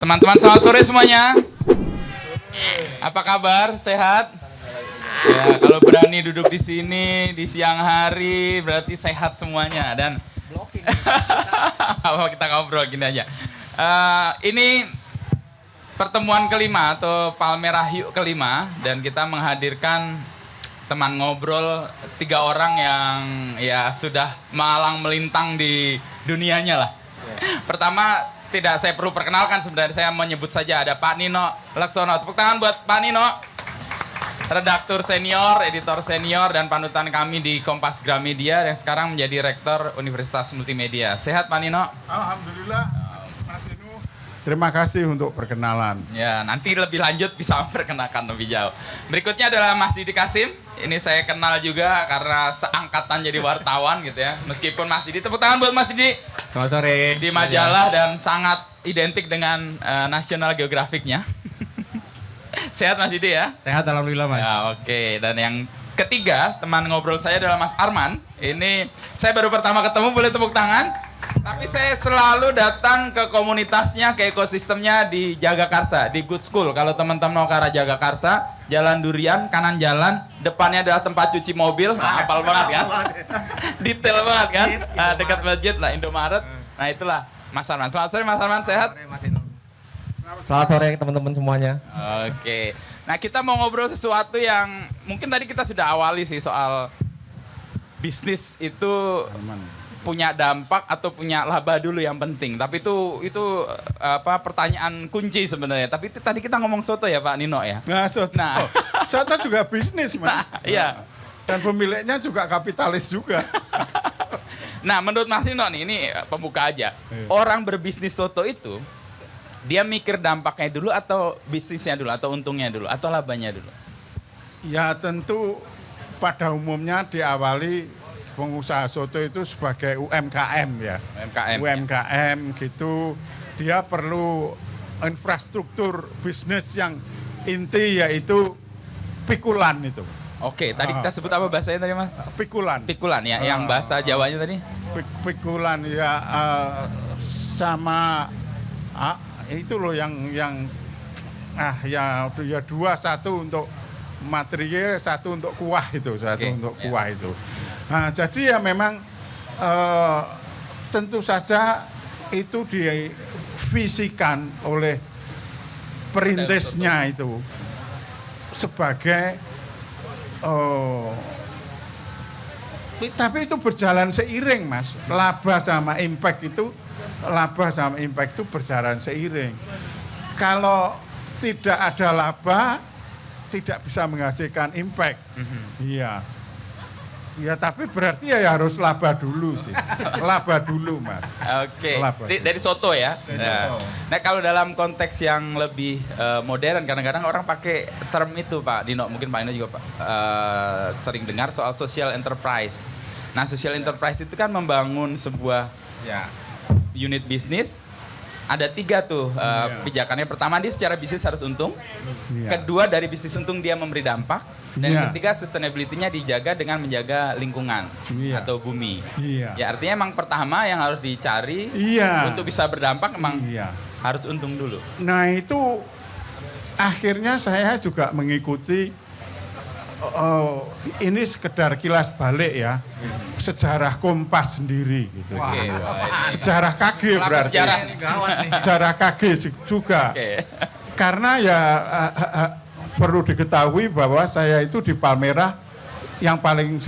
Teman-teman, selamat sore semuanya. Apa kabar? Sehat? Ya, kalau berani duduk di sini di siang hari berarti sehat semuanya. Dan apa kita ngobrol gini aja. Ini pertemuan kelima atau Palmerah Yuk kelima, dan kita menghadirkan teman ngobrol 3 orang yang ya sudah malang melintang di dunianya lah. Pertama, tidak saya perlu perkenalkan, sebenarnya saya menyebut saja ada Pak Nino Laksono. Tepuk tangan buat Pak Nino. Redaktur senior, editor senior, dan panutan kami di Kompas Gramedia yang sekarang menjadi Rektor Universitas Multimedia. Sehat Pak Nino? Alhamdulillah, Mas Inu. Terima kasih untuk perkenalan. Ya, nanti lebih lanjut bisa memperkenalkan lebih jauh. Berikutnya adalah Mas Didi Kasim. Ini saya kenal juga karena seangkatan jadi wartawan gitu ya. Meskipun Mas Didi, tepuk tangan buat Mas Didi. Selamat sore. Di majalah dan sangat identik dengan National Geographic-nya. Sehat Mas Didi ya? Sehat alhamdulillah Mas. Ya, oke. Dan yang ketiga, teman ngobrol saya adalah Mas Arman. Ini saya baru pertama ketemu, boleh tepuk tangan. Tapi saya selalu datang ke komunitasnya, ke ekosistemnya di Jagakarsa, di Good School. Kalau teman-teman mau ke arah Jagakarsa, Jalan Durian, kanan jalan, depannya adalah tempat cuci mobil. Nah, hafal banget kan? Detail banget kan? Nah, dekat masjid lah, Indomaret. Nah, itulah Mas Arman. Selamat sore Mas Arman, sehat? Selamat sore teman-teman semuanya. Oke. Nah, kita mau ngobrol sesuatu yang mungkin tadi kita sudah awali sih, soal bisnis itu punya dampak atau punya laba dulu yang penting. Tapi itu apa pertanyaan kunci sebenarnya. Tapi itu tadi kita ngomong soto ya Pak Nino ya. Nah, soto juga bisnis, Mas. Iya. Dan pemiliknya juga kapitalis juga. Nah, menurut Mas Nino nih, ini pembuka aja. Orang berbisnis soto itu dia mikir dampaknya dulu atau bisnisnya dulu atau untungnya dulu atau labanya dulu? Ya tentu pada umumnya diawali pengusaha soto itu sebagai UMKM ya. UMKM gitu, dia perlu infrastruktur bisnis yang inti yaitu pikulan itu. Oke, tadi kita sebut apa bahasanya tadi Mas? Pikulan. Pikulan ya, yang bahasa Jawanya tadi? Pikulan ya, sama itu loh yang ya 2, 1 untuk material, 1 untuk kuah itu, untuk kuah itu. Nah, jadi ya memang tentu saja itu divisikan oleh perintisnya itu sebagai tapi itu berjalan seiring, Mas. Laba sama impact itu berjalan seiring. Kalau tidak ada laba, tidak bisa menghasilkan impact. Iya. Ya tapi berarti ya harus laba dulu sih. Laba dulu, Mas. Oke. Dari soto ya. Nah, kalau dalam konteks yang lebih modern, kadang-kadang orang pakai term itu Pak Dino, mungkin Pak Dino juga Pak sering dengar soal social enterprise. Nah, social enterprise itu kan membangun sebuah unit bisnis. Ada 3 tuh pijakannya. Pertama, dia secara bisnis harus untung. Kedua, dari bisnis untung dia memberi dampak. Dan yang ketiga, sustainability-nya dijaga dengan menjaga lingkungan atau bumi. Ya, artinya emang pertama yang harus dicari untuk bisa berdampak emang harus untung dulu. Nah, itu akhirnya saya juga mengikuti ini sekedar kilas balik ya, sejarah Kompas sendiri gitu. Sejarah KG berarti. Sejarah KG juga. Karena ya perlu diketahui bahwa saya itu di Palmerah yang paling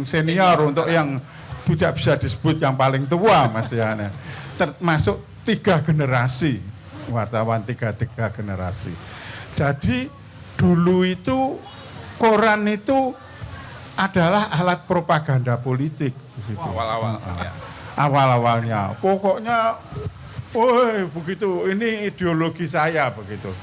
senior untuk yang tidak bisa disebut yang paling tua, Mas ya. Termasuk 3 generasi wartawan, 3 generasi. Jadi dulu itu koran itu adalah alat propaganda politik begitu. Awal-awalnya. Pokoknya begitu, ini ideologi saya begitu.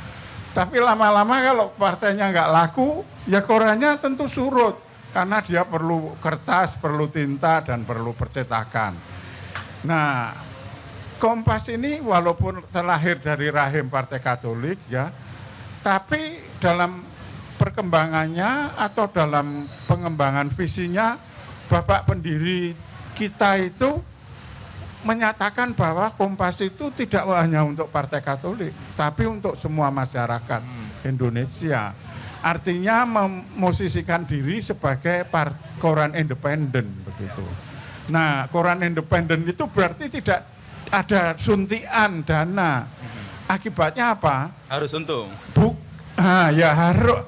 Tapi lama-lama kalau partainya nggak laku, ya korannya tentu surut karena dia perlu kertas, perlu tinta, dan perlu percetakan. Nah, Kompas ini walaupun terlahir dari rahim Partai Katolik ya, tapi dalam perkembangannya atau dalam pengembangan visinya Bapak pendiri kita itu menyatakan bahwa Kompas itu tidak hanya untuk Partai Katolik, tapi untuk semua masyarakat Indonesia. Artinya memosisikan diri sebagai koran independen begitu. Nah, koran independen itu berarti tidak ada suntian dana. Akibatnya apa? Harus untung. Ya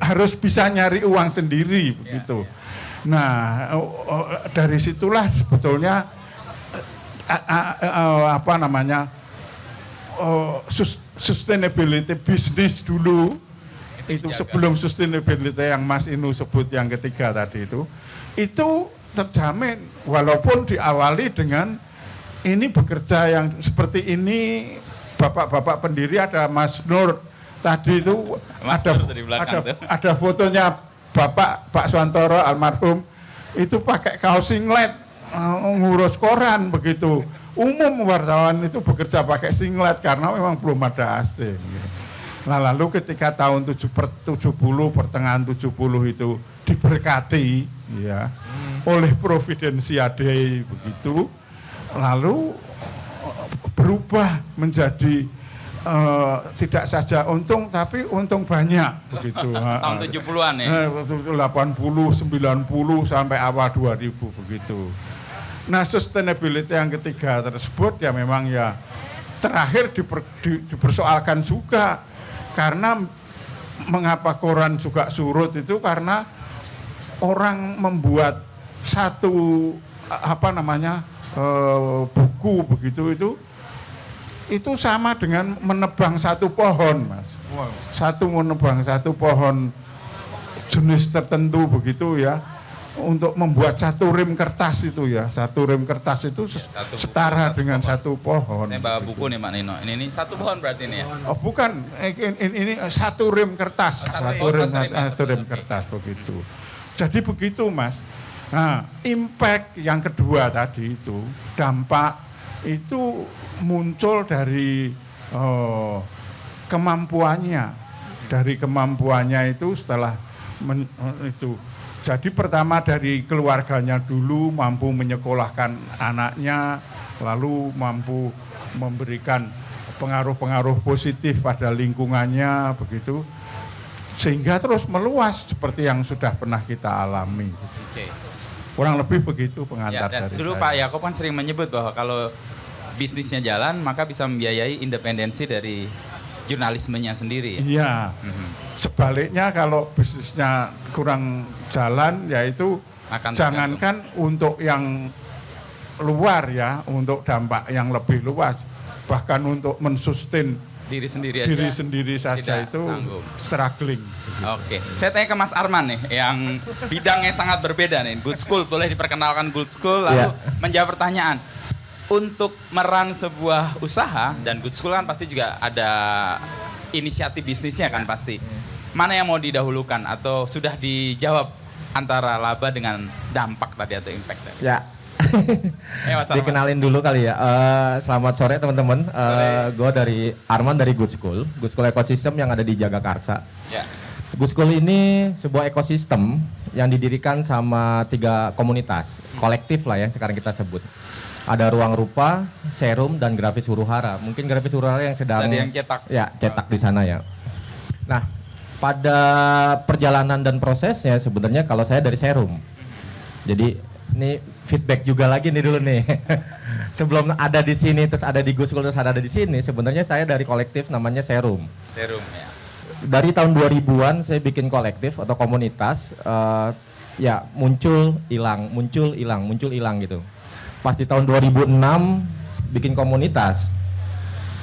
harus bisa nyari uang sendiri begitu. Nah, dari situlah sebetulnya sustainability bisnis dulu itu sebelum sustainability yang Mas Inu sebut yang ketiga tadi itu terjamin walaupun diawali dengan ini bekerja yang seperti ini. Bapak-bapak pendiri ada Mas Nur tadi itu ada fotonya Pak Swantoro almarhum itu pakai kaos singlet ngurus koran begitu. Umum wartawan itu bekerja pakai singlet karena memang belum ada AC. Nah, lalu ketika tahun 70 pertengahan 70 itu diberkati ya oleh Providensiade begitu, lalu berubah menjadi tidak saja untung tapi untung banyak begitu. Tahun 70-an ya. 80, 90 sampai awal 2000 begitu. Nah, sustainability yang ketiga tersebut ya memang ya terakhir dipersoalkan juga karena mengapa koran juga surut itu karena orang membuat satu buku begitu itu sama dengan menebang satu pohon, Mas. Menebang satu pohon jenis tertentu begitu ya, untuk membuat satu rem kertas itu ya. Satu rem kertas itu setara dengan satu pohon. Saya bawa buku nih Pak Nino. Ini satu pohon berarti ini ya? Oh bukan, ini satu rem kertas. Satu rem kertas begitu. Jadi begitu, Mas. Nah, impact yang kedua tadi itu, dampak itu muncul dari kemampuannya. Dari kemampuannya itu setelah itu. Jadi pertama dari keluarganya dulu mampu menyekolahkan anaknya, lalu mampu memberikan pengaruh-pengaruh positif pada lingkungannya begitu. Sehingga terus meluas seperti yang sudah pernah kita alami. Oke. Kurang lebih begitu pengantar dari dulu saya. Pak Yakob kan sering menyebut bahwa kalau bisnisnya jalan maka bisa membiayai independensi dari jurnalismenya sendiri. Iya. Sebaliknya kalau bisnisnya kurang jalan yaitu jangankan untuk yang luar ya, untuk dampak yang lebih luas, bahkan untuk mensustain diri sendiri saja itu sanggup. Struggling. Oke, saya tanya ke Mas Arman nih, yang bidangnya sangat berbeda nih. Good School, boleh diperkenalkan Good School, lalu menjawab pertanyaan. Untuk meran sebuah usaha, dan Good School kan pasti juga ada inisiatif bisnisnya kan pasti. Mana yang mau didahulukan atau sudah dijawab antara laba dengan dampak tadi atau impact tadi? Ya. Dikenalin dulu kali ya. Selamat sore teman-teman. Gue dari Arman dari Good School. Good School Ekosistem yang ada di Jagakarsa. Ya. Good School ini sebuah ekosistem yang didirikan sama 3 komunitas, kolektif lah yang sekarang kita sebut. Ada Ruang Rupa, Serum, dan Grafis Huru-Hara. Mungkin Grafis Huru-Hara yang sedang yang cetak. Ya, cetak di sana ya. Nah, pada perjalanan dan prosesnya sebenarnya kalau saya dari Serum. Jadi ini feedback juga lagi nih dulu nih. Sebelum ada di sini terus ada di Good School terus ada di sini, sebenarnya saya dari kolektif namanya Serum. Serum ya. Dari tahun 2000-an saya bikin kolektif atau komunitas, ya muncul hilang gitu. Pas di tahun 2006 bikin komunitas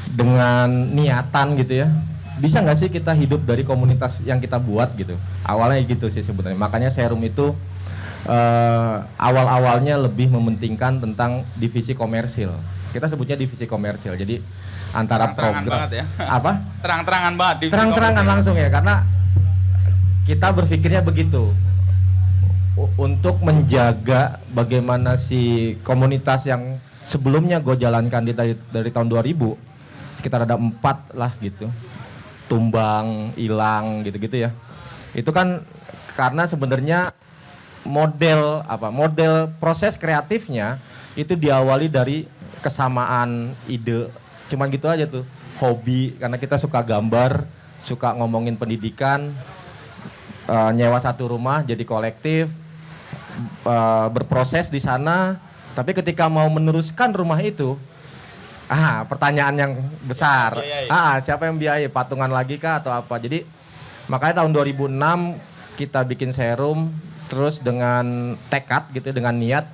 dengan niatan gitu ya. Bisa nggak sih kita hidup dari komunitas yang kita buat gitu? Awalnya gitu sih sebenarnya. Makanya Serum itu awal-awalnya lebih mementingkan tentang divisi komersil. Kita sebutnya divisi komersil. Jadi antara terang-terangan program banget ya. Apa? Terang-terangan banget divisi terang-terangan langsung ya, karena kita berpikirnya begitu. Untuk menjaga bagaimana si komunitas yang sebelumnya gue jalankan dari tahun 2000 sekitar ada 4 lah gitu, tumbang, hilang gitu-gitu ya. Itu kan karena sebenarnya model proses kreatifnya itu diawali dari kesamaan ide, cuman gitu aja tuh, hobi karena kita suka gambar, suka ngomongin pendidikan, nyewa satu rumah jadi kolektif, berproses di sana. Tapi ketika mau meneruskan rumah itu, pertanyaan yang besar, siapa yang biayai, patungan lagi kah atau apa? Jadi makanya tahun 2006 kita bikin serum, terus dengan tekad gitu, dengan niat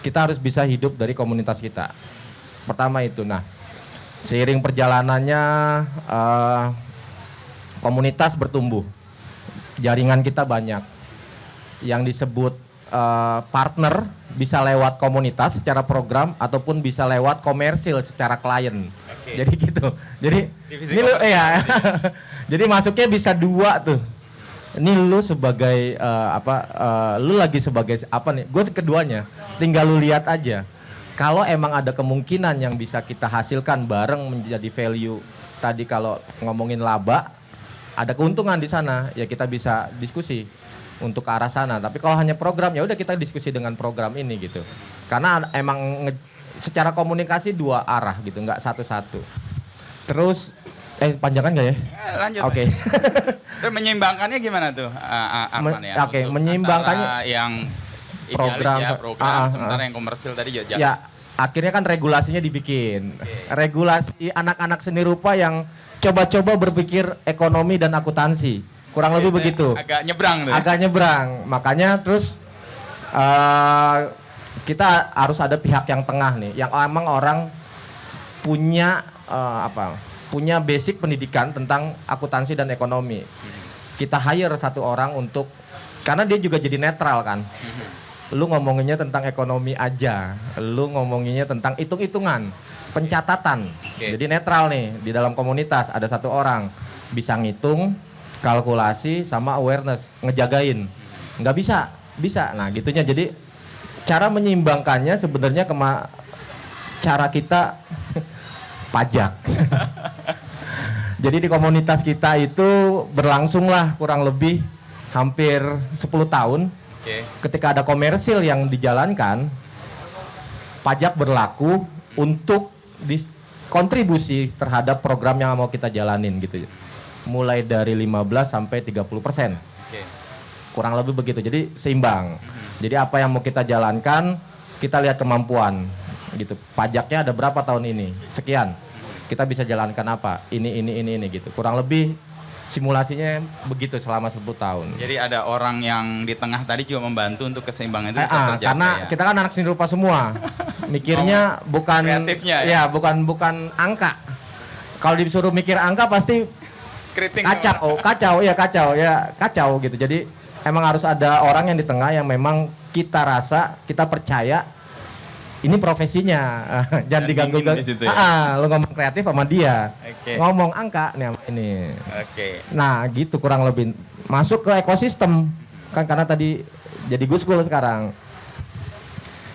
kita harus bisa hidup dari komunitas kita. Pertama itu. Nah, seiring perjalanannya komunitas bertumbuh, jaringan kita banyak. Yang disebut partner bisa lewat komunitas secara program ataupun bisa lewat komersil secara klien. Jadi gitu. Jadi ini lu jadi masuknya bisa dua tuh. Ini lu sebagai lu lagi sebagai apa nih? Gue keduanya. Tinggal lu lihat aja. Kalau emang ada kemungkinan yang bisa kita hasilkan bareng menjadi value. Tadi kalau ngomongin laba, ada keuntungan di sana, ya kita bisa diskusi untuk ke arah sana. Tapi kalau hanya program, ya udah kita diskusi dengan program ini gitu. Karena emang secara komunikasi dua arah gitu, nggak satu-satu. Terus panjangan nggak ya? Lanjut. Oke. Terus menyeimbangkannya gimana tuh? Oke, menyeimbangkannya yang program, sementara yang komersil tadi juga. Ya, akhirnya kan regulasinya dibikin. Regulasi anak-anak seni rupa yang coba-coba berpikir ekonomi dan akuntansi. Kurang lebih begitu. Agak nyebrang tuh. Agak nyebrang. Makanya terus kita harus ada pihak yang tengah nih, yang emang orang punya punya basic pendidikan tentang akuntansi dan ekonomi. Kita hire satu orang untuk, karena dia juga jadi netral kan. Lu ngomonginnya tentang ekonomi aja, lu ngomonginnya tentang hitung-hitungan, pencatatan. Jadi netral nih, di dalam komunitas ada satu orang bisa ngitung, kalkulasi sama awareness, ngejagain. Nggak bisa. Nah gitunya. Jadi cara menyeimbangkannya sebenarnya cara kita pajak. Jadi di komunitas kita itu berlangsunglah kurang lebih hampir 10 tahun. Ketika ada komersil yang dijalankan, pajak berlaku untuk kontribusi terhadap program yang mau kita jalanin gitu. Mulai dari 15 sampai 30%. Kurang lebih begitu. Jadi seimbang. Jadi apa yang mau kita jalankan, kita lihat kemampuan gitu. Pajaknya ada berapa tahun ini? Sekian. Kita bisa jalankan apa? Ini gitu. Kurang lebih simulasinya begitu selama 10 tahun. Jadi ada orang yang di tengah tadi juga membantu untuk keseimbangan itu terjaga. Karena kita kan anak seni rupa semua. Mikirnya bukan kreatifnya ya. Bukan angka. Kalau disuruh mikir angka pasti keriting kacau gitu. Jadi emang harus ada orang yang di tengah yang memang kita rasa, kita percaya ini profesinya. Jangan diganggu kan. Lu ngomong kreatif sama dia. Ngomong angka nih sama ini. Nah, gitu kurang lebih. Masuk ke ekosistem. Kan karena tadi jadi Gus School sekarang.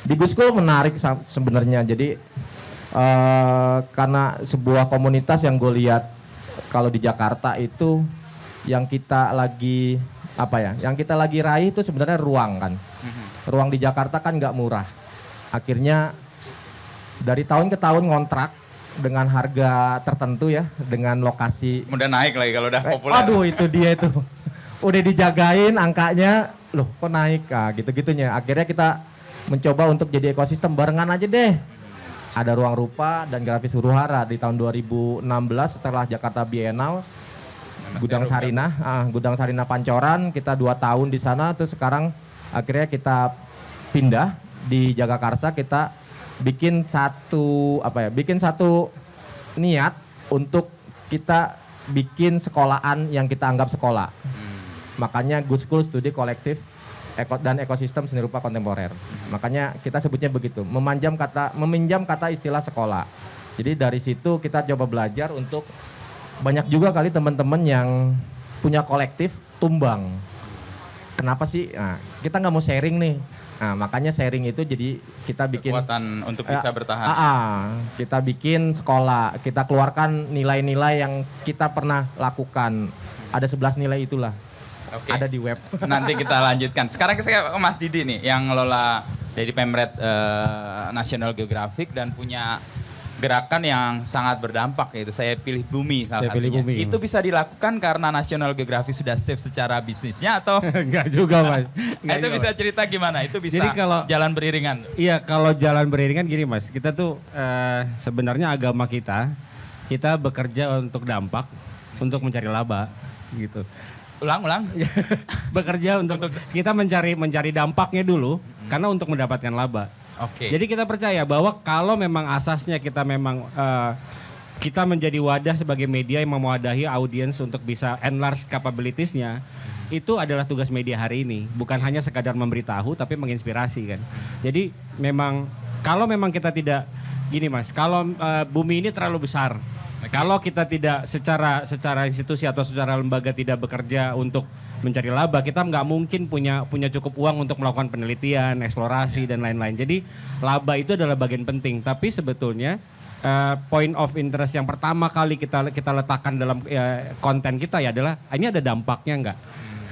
Di Gus School menarik sebenarnya. Jadi karena sebuah komunitas yang gue lihat kalau di Jakarta itu yang kita lagi Yang kita lagi raih itu sebenarnya ruang kan. Ruang di Jakarta kan nggak murah. Akhirnya dari tahun ke tahun ngontrak dengan harga tertentu ya, dengan lokasi. Udah naik lagi kalau udah populer. Aduh itu dia itu. Udah dijagain angkanya, loh kok naik gitu-gitunya. Akhirnya kita mencoba untuk jadi ekosistem barengan aja deh. Ada Ruang Rupa dan Grafis Huru-Hara di tahun 2016 setelah Jakarta Biennale. Gudang Sarina Pancoran, kita 2 tahun di sana, terus sekarang akhirnya kita pindah di Jagakarsa, kita bikin satu niat untuk kita bikin sekolahan yang kita anggap sekolah. Makanya Good School Studi Kolektif dan Ekosistem Seni Rupa Kontemporer. Makanya kita sebutnya begitu, meminjam kata istilah sekolah. Jadi dari situ kita coba belajar untuk banyak juga kali teman-teman yang punya kolektif tumbang. Kenapa sih? Nah, kita nggak mau sharing nih. Nah, makanya sharing itu jadi kita bikin kekuatan untuk bisa bertahan. Kita bikin sekolah, kita keluarkan nilai-nilai yang kita pernah lakukan. Ada 11 nilai itulah. Ada di web. Nanti kita lanjutkan. Sekarang saya ke Mas Didi nih yang ngelola Dari Pemret National Geographic dan punya gerakan yang sangat berdampak, yaitu Saya Pilih Bumi salah satunya. Itu bisa dilakukan karena National Geographic sudah safe secara bisnisnya atau? Enggak juga Mas. Itu bisa cerita gimana? Itu bisa Jadi kalau, jalan beriringan? Iya, kalau jalan beriringan gini Mas, kita tuh sebenarnya agama kita bekerja untuk dampak, untuk mencari laba gitu. Ulang. Bekerja untuk kita mencari dampaknya dulu karena untuk mendapatkan laba. Oke. Jadi kita percaya bahwa kalau memang asasnya kita memang kita menjadi wadah sebagai media yang mewadahi audiens untuk bisa enlarge capabilities-nya, itu adalah tugas media hari ini. Bukan hanya sekadar memberitahu tapi menginspirasi kan. Jadi memang kalau memang kita tidak gini Mas, kalau bumi ini terlalu besar. Kalau kita tidak secara institusi atau secara lembaga tidak bekerja untuk mencari laba, kita nggak mungkin punya cukup uang untuk melakukan penelitian, eksplorasi dan lain-lain. Jadi laba itu adalah bagian penting. Tapi sebetulnya point of interest yang pertama kali kita letakkan dalam konten kita ya adalah ini ada dampaknya nggak?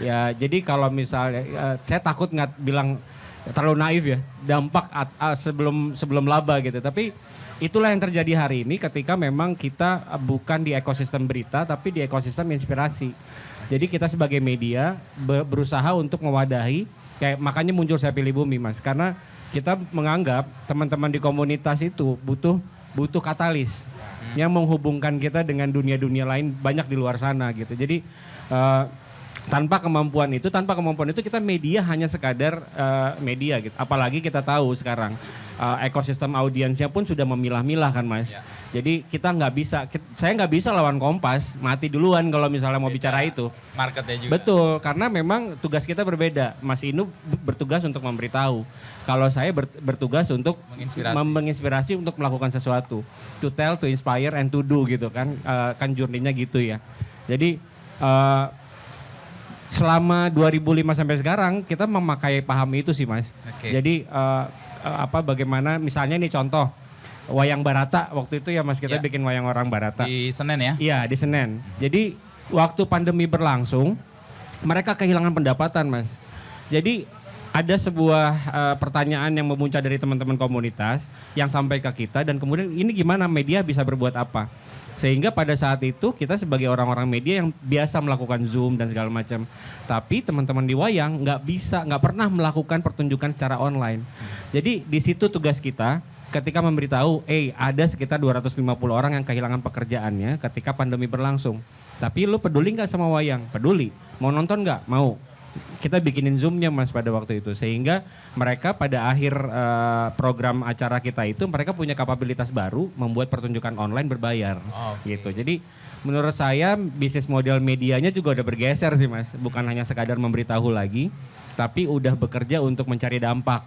Ya jadi kalau misalnya saya takut nggak bilang terlalu naif ya, dampak sebelum laba gitu. Tapi itulah yang terjadi hari ini ketika memang kita bukan di ekosistem berita tapi di ekosistem inspirasi. Jadi kita sebagai media berusaha untuk mewadahi, kayak makanya muncul Saya Pilih Bumi Mas, karena kita menganggap teman-teman di komunitas itu butuh katalis yang menghubungkan kita dengan dunia-dunia lain banyak di luar sana gitu. Jadi tanpa kemampuan itu kita media hanya sekadar media gitu. Apalagi kita tahu sekarang ekosistem audiensnya pun sudah memilah-milah kan Mas. Ya. Jadi kita nggak bisa, saya nggak bisa lawan Kompas, mati duluan kalau misalnya mau bicara itu. Marketnya juga. Betul, karena memang tugas kita berbeda. Mas Inu bertugas untuk memberitahu. Kalau saya bertugas untuk menginspirasi untuk melakukan sesuatu. To tell, to inspire, and to do gitu kan. Kan journey-nya gitu ya. Jadi selama 2005 sampai sekarang kita memakai paham itu sih Mas. Okay. Jadi bagaimana misalnya nih contoh wayang Barata waktu itu ya Mas, kita bikin wayang orang Barata. Di Senen ya? Iya di Senen. Jadi waktu pandemi berlangsung mereka kehilangan pendapatan Mas. Jadi ada sebuah pertanyaan yang memuncak dari teman-teman komunitas yang sampai ke kita dan kemudian ini gimana media bisa berbuat apa? Sehingga pada saat itu kita sebagai orang-orang media yang biasa melakukan Zoom dan segala macam. Tapi teman-teman di wayang nggak pernah melakukan pertunjukan secara online. Jadi di situ tugas kita ketika memberitahu, ada sekitar 250 orang yang kehilangan pekerjaannya ketika pandemi berlangsung. Tapi lu peduli nggak sama wayang? Peduli. Mau nonton nggak? Mau. Kita bikinin Zoom-nya Mas pada waktu itu. Sehingga mereka pada akhir program acara kita itu mereka punya kapabilitas baru membuat pertunjukan online berbayar. Gitu. Jadi menurut saya bisnis model medianya juga udah bergeser sih Mas. Bukan hanya sekadar memberitahu lagi, tapi udah bekerja untuk mencari dampak.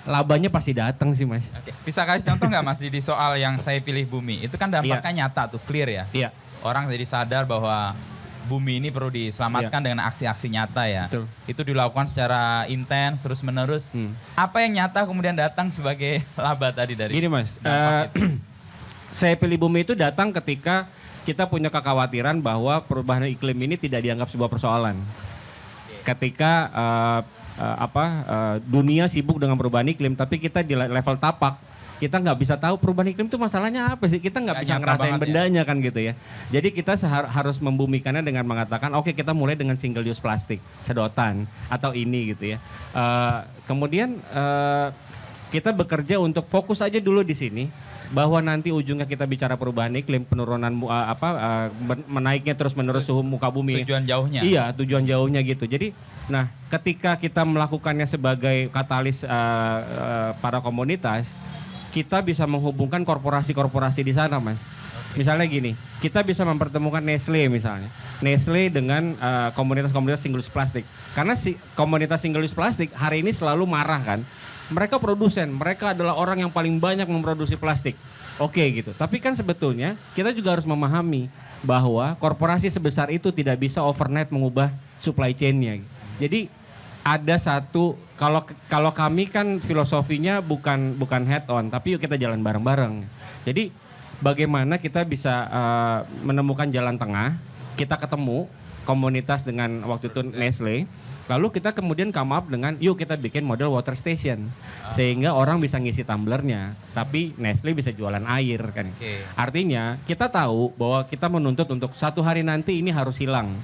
Labanya pasti datang sih Mas. Bisa kasih contoh nggak Mas di soal yang Saya Pilih Bumi? Itu kan dampaknya nyata tuh, clear ya? Iya. Orang jadi sadar bahwa bumi ini perlu diselamatkan dengan aksi-aksi nyata ya. Betul. Itu dilakukan secara intens terus menerus. Apa yang nyata kemudian datang sebagai laba tadi dari? Gini Mas, Saya Pilih Bumi itu datang ketika kita punya kekhawatiran bahwa perubahan iklim ini tidak dianggap sebuah persoalan. Ketika dunia sibuk dengan perubahan iklim, tapi kita di level tapak kita nggak bisa tahu perubahan iklim itu masalahnya apa sih, kita nggak bisa ngerasain bendanya kan gitu ya. Jadi kita harus membumikannya dengan mengatakan oke, kita mulai dengan single use plastik sedotan atau ini gitu ya. Kemudian kita bekerja untuk fokus aja dulu di sini bahwa nanti ujungnya kita bicara perubahan iklim, penurunan menaiknya terus menerus suhu muka bumi. Tujuan jauhnya. Iya, tujuan jauhnya gitu. Jadi nah ketika kita melakukannya sebagai katalis para komunitas, kita bisa menghubungkan korporasi-korporasi di sana Mas. Misalnya gini, kita bisa mempertemukan Nestle misalnya. Nestle dengan komunitas-komunitas single use plastik. Karena komunitas single use plastik hari ini selalu marah kan. Mereka produsen, mereka adalah orang yang paling banyak memproduksi plastik. Oke gitu. Tapi kan sebetulnya kita juga harus memahami bahwa korporasi sebesar itu tidak bisa overnight mengubah supply chain-nya. Jadi ada satu, kalau kami kan filosofinya bukan head on, tapi yuk kita jalan bareng-bareng. Jadi bagaimana kita bisa menemukan jalan tengah, kita ketemu, komunitas dengan waktu itu Nestle. Lalu kita kemudian come up dengan yuk kita bikin model water station. Sehingga orang bisa ngisi tumblernya, tapi Nestle bisa jualan air kan. Artinya kita tahu bahwa kita menuntut untuk suatu hari nanti ini harus hilang.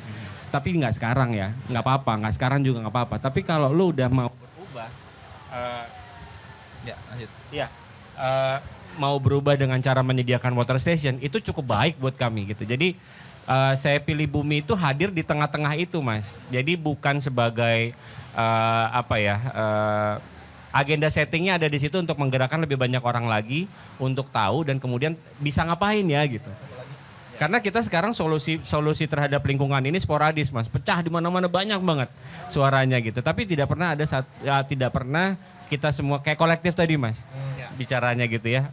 Tapi nggak sekarang ya, nggak apa-apa, nggak sekarang juga nggak apa-apa. Tapi kalau lu udah mau berubah, Ya, lanjut. mau berubah dengan cara menyediakan water station itu cukup baik buat kami gitu. Jadi saya pilih Bumi itu hadir di tengah-tengah itu, Mas. Jadi bukan sebagai agenda settingnya ada di situ untuk menggerakkan lebih banyak orang lagi untuk tahu dan kemudian bisa ngapain ya gitu. Karena kita sekarang solusi terhadap lingkungan ini sporadis, Mas. Pecah di mana-mana banyak banget suaranya gitu. Tapi tidak pernah tidak pernah kita semua kayak kolektif tadi, Mas. Bicaranya gitu ya.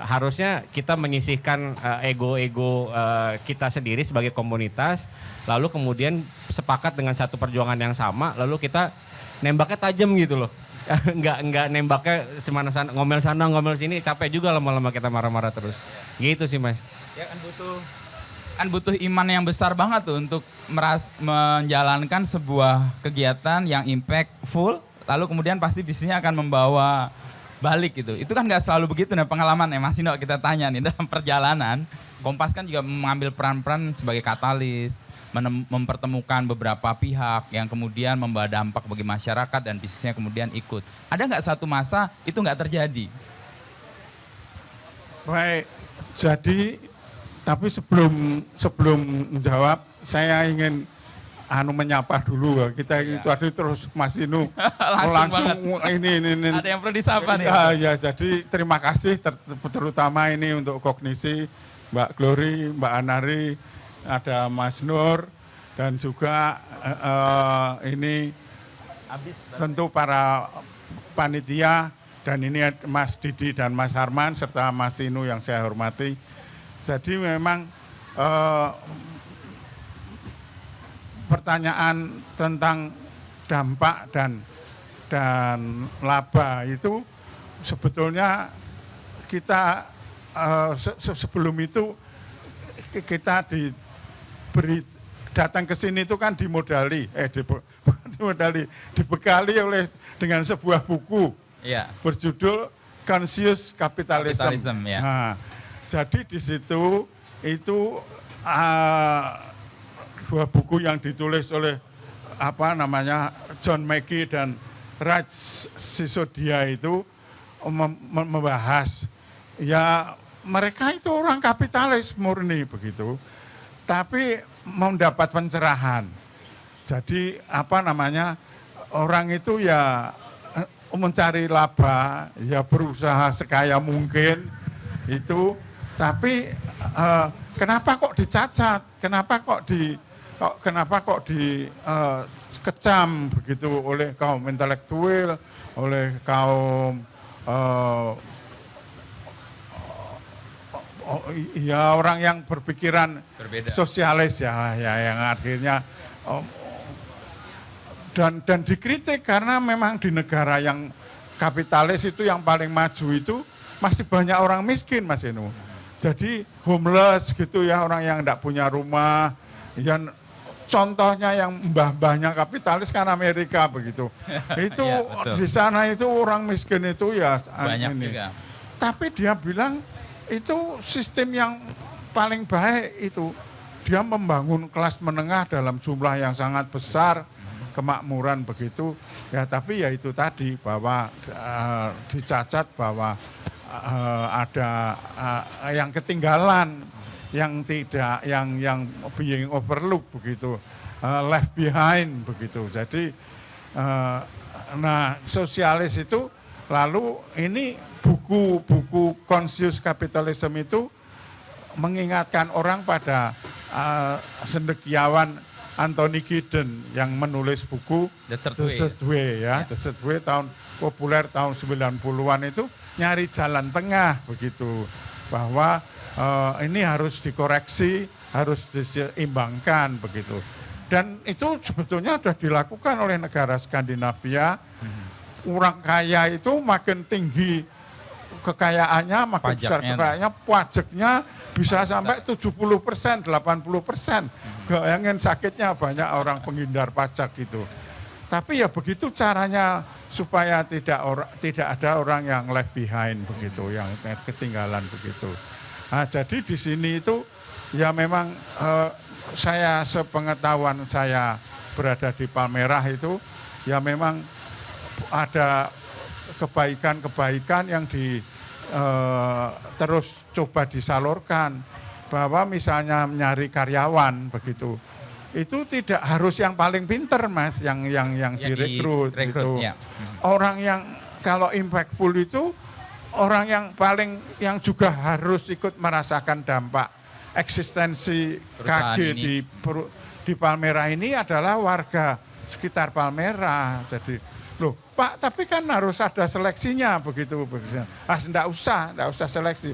Harusnya kita menyisihkan ego-ego kita sendiri sebagai komunitas, lalu kemudian sepakat dengan satu perjuangan yang sama, lalu kita nembaknya tajam gitu loh. Enggak nembaknya sana ngomel sini, capek juga lama-lama kita marah-marah terus. Gitu sih, Mas. Ya kan butuh iman yang besar banget tuh untuk menjalankan sebuah kegiatan yang impactful, lalu kemudian pasti bisnisnya akan membawa balik gitu. Itu kan nggak selalu begitu nih pengalaman ya Mas Ino, kita tanya nih dalam perjalanan. Kompas kan juga mengambil peran-peran sebagai katalis, mempertemukan beberapa pihak yang kemudian membawa dampak bagi masyarakat dan bisnisnya kemudian ikut. Ada nggak satu masa itu nggak terjadi? Baik, jadi tapi sebelum menjawab, saya ingin menyapa dulu. Kita itu tadi terus Mas Inu langsung ini. Ada yang perlu disapa nih. Ya, jadi terima kasih terutama ini untuk Kognisi, Mbak Glory, Mbak Anari, ada Mas Nur dan juga ini tentu para panitia dan ini Mas Didi dan Mas Harman serta Mas Inu yang saya hormati. Jadi memang pertanyaan tentang dampak dan laba itu sebetulnya kita sebelum itu kita datang ke sini itu kan dibekali dengan sebuah buku berjudul Conscious Capitalism. Ya. Nah, jadi di situ itu dua buku yang ditulis oleh John Mackey dan Raj Sisodia itu membahas ya mereka itu orang kapitalis murni begitu, tapi mendapat pencerahan. Jadi orang itu ya mencari laba, ya berusaha sekaya mungkin itu. Tapi kenapa kok dicacat? Kenapa kok dikecam begitu oleh kaum intelektual, oleh kaum orang yang berpikiran berbeda, sosialis ya yang akhirnya dan dikritik karena memang di negara yang kapitalis itu yang paling maju itu masih banyak orang miskin, Mas Inu. Jadi homeless gitu ya, orang yang enggak punya rumah. Yang contohnya yang mbah-mbahnya kapitalis kan Amerika begitu. Itu ya, di sana itu orang miskin itu ya banyak ini. Juga. Tapi dia bilang itu sistem yang paling baik itu. Dia membangun kelas menengah dalam jumlah yang sangat besar, kemakmuran begitu. Ya tapi ya itu tadi bahwa dicacat bahwa ada yang ketinggalan, yang tidak, yang being overlooked begitu, left behind begitu. Jadi, sosialis itu lalu ini buku Conscious Capitalism itu mengingatkan orang pada cendekiawan Anthony Giddens yang menulis buku The Third Way ya. The Third Way populer tahun 90-an itu nyari jalan tengah begitu, bahwa ini harus dikoreksi, harus diseimbangkan begitu. Dan itu sebetulnya sudah dilakukan oleh negara Skandinavia. Orang kaya itu makin tinggi kekayaannya, makin besar kekayaannya, pajaknya bisa sampai 70%, 80%. Bayangin sakitnya banyak orang penghindar pajak gitu. Tapi ya begitu caranya supaya tidak ada orang yang left behind begitu, yang ketinggalan begitu. Nah, jadi di sini itu ya memang saya sepengetahuan saya berada di Palmerah itu ya memang ada kebaikan-kebaikan yang terus coba disalurkan, bahwa misalnya mencari karyawan begitu. Itu tidak harus yang paling pinter Mas, yang direkrut gitu. Ya. Orang yang kalau impactful itu orang yang juga harus ikut merasakan dampak eksistensi KG di Palmerah ini adalah warga sekitar Palmerah. Jadi, loh Pak, tapi kan harus ada seleksinya begitu. Enggak usah seleksi.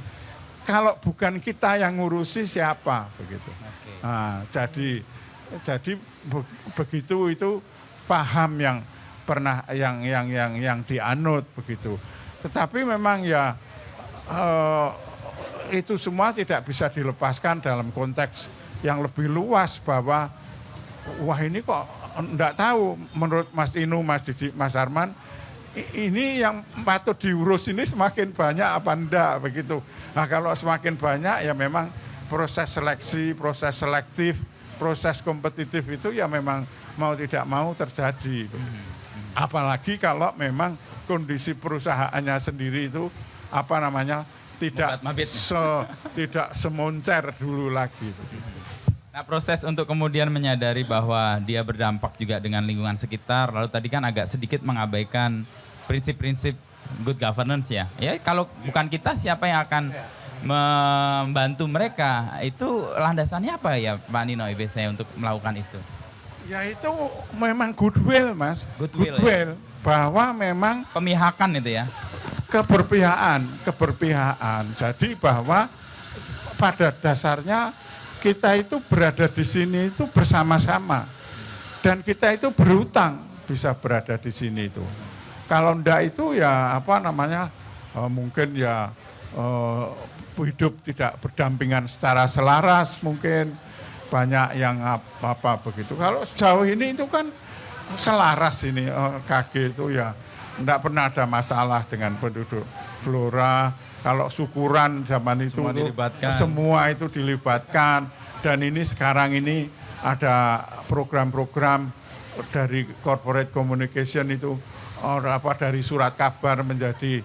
Kalau bukan kita yang ngurusi siapa begitu. Okay. Nah, jadi begitu itu paham yang pernah yang dianut begitu. Tetapi memang ya itu semua tidak bisa dilepaskan dalam konteks yang lebih luas, bahwa wah ini kok enggak tahu menurut Mas Inu, Mas Didi, Mas Arman, ini yang patut diurus ini semakin banyak apa enggak begitu. Nah kalau semakin banyak ya memang proses seleksi, proses selektif, proses kompetitif itu ya memang mau tidak mau terjadi. Apalagi kalau memang kondisi perusahaannya sendiri itu tidak semoncer dulu lagi. Nah, proses untuk kemudian menyadari bahwa dia berdampak juga dengan lingkungan sekitar, lalu tadi kan agak sedikit mengabaikan prinsip-prinsip good governance ya. Ya kalau bukan kita, siapa yang akan membantu mereka? Itu landasannya apa ya Pak Nino biasanya untuk melakukan itu? Ya itu memang goodwill Mas. Goodwill. Ya? Bahwa memang pemihakan itu ya. Keberpihakan. Jadi bahwa pada dasarnya kita itu berada di sini itu bersama-sama. Dan kita itu berhutang bisa berada di sini itu. Kalau enggak itu ya mungkin ya hidup tidak berdampingan secara selaras, mungkin banyak yang apa begitu. Kalau sejauh ini itu kan selaras ini KG itu ya enggak pernah ada masalah dengan penduduk Blora. Kalau syukuran zaman itu semua itu dilibatkan, dan ini sekarang ini ada program-program dari corporate communication itu dari surat kabar menjadi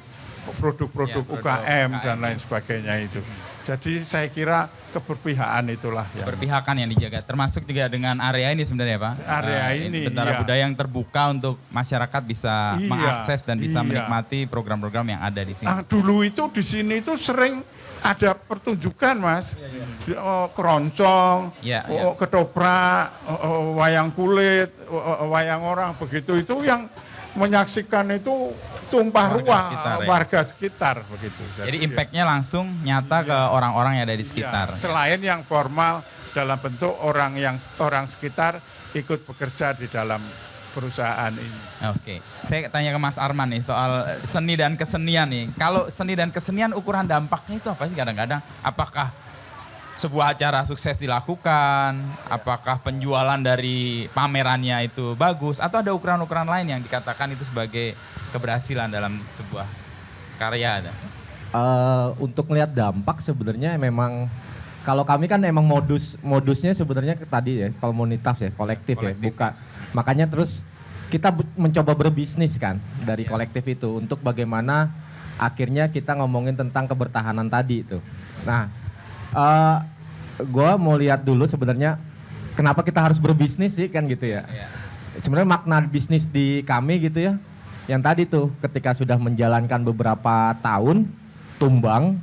produk-produk UKM dan lain sebagainya itu. Jadi saya kira keberpihakan itulah yang keberpihakan yang dijaga, termasuk juga dengan area ini sebenarnya Pak. Area ini Bentara Budaya yang terbuka untuk masyarakat bisa mengakses dan bisa menikmati program-program yang ada di sini. Dulu itu di sini itu sering ada pertunjukan Mas, keroncong, ketoprak, wayang kulit, wayang orang begitu, itu yang menyaksikan itu tumpah ruah warga sekitar begitu. Jadi impact-nya langsung nyata ke orang-orang yang ada di sekitar. Selain yang formal dalam bentuk orang sekitar ikut bekerja di dalam perusahaan ini. Oke, saya tanya ke Mas Arman nih soal seni dan kesenian nih. Kalau seni dan kesenian ukuran dampaknya itu apa sih kadang-kadang? Apakah sebuah acara sukses dilakukan, apakah penjualan dari pamerannya itu bagus, atau ada ukuran-ukuran lain yang dikatakan itu sebagai keberhasilan dalam sebuah karya? Untuk melihat dampak sebenarnya memang kalau kami kan emang modusnya sebenarnya tadi ya komunitas ya, kolektif ya, bukan. Makanya terus kita mencoba berbisnis kan dari kolektif itu untuk bagaimana akhirnya kita ngomongin tentang kebertahanan tadi itu. Nah, gue mau lihat dulu sebenarnya kenapa kita harus berbisnis sih kan gitu ya. Sebenarnya makna bisnis di kami gitu ya. Yang tadi tuh ketika sudah menjalankan beberapa tahun tumbang,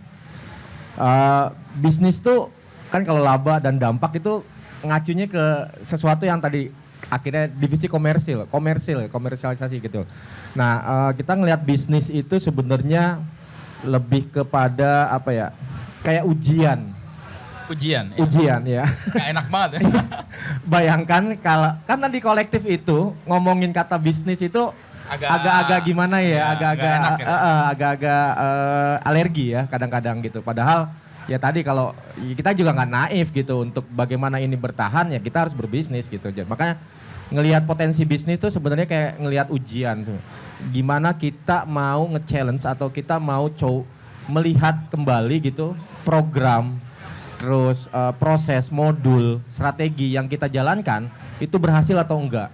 bisnis tuh kan kalau laba dan dampak itu ngacunya ke sesuatu yang tadi akhirnya divisi komersialisasi gitu. Nah kita ngelihat bisnis itu sebenarnya lebih kepada apa ya, kayak ujian ya. Gak enak banget ya. Bayangkan kalau karena di kolektif itu ngomongin kata bisnis itu agak-agak gimana ya, agak-agak alergi ya kadang-kadang gitu. Padahal ya tadi kalau kita juga nggak naif gitu untuk bagaimana ini bertahan ya kita harus berbisnis gitu. Makanya ngelihat potensi bisnis tuh sebenarnya kayak ngelihat ujian. Gimana kita mau nge-challenge atau kita mau melihat kembali gitu program, terus proses, modul, strategi yang kita jalankan itu berhasil atau enggak.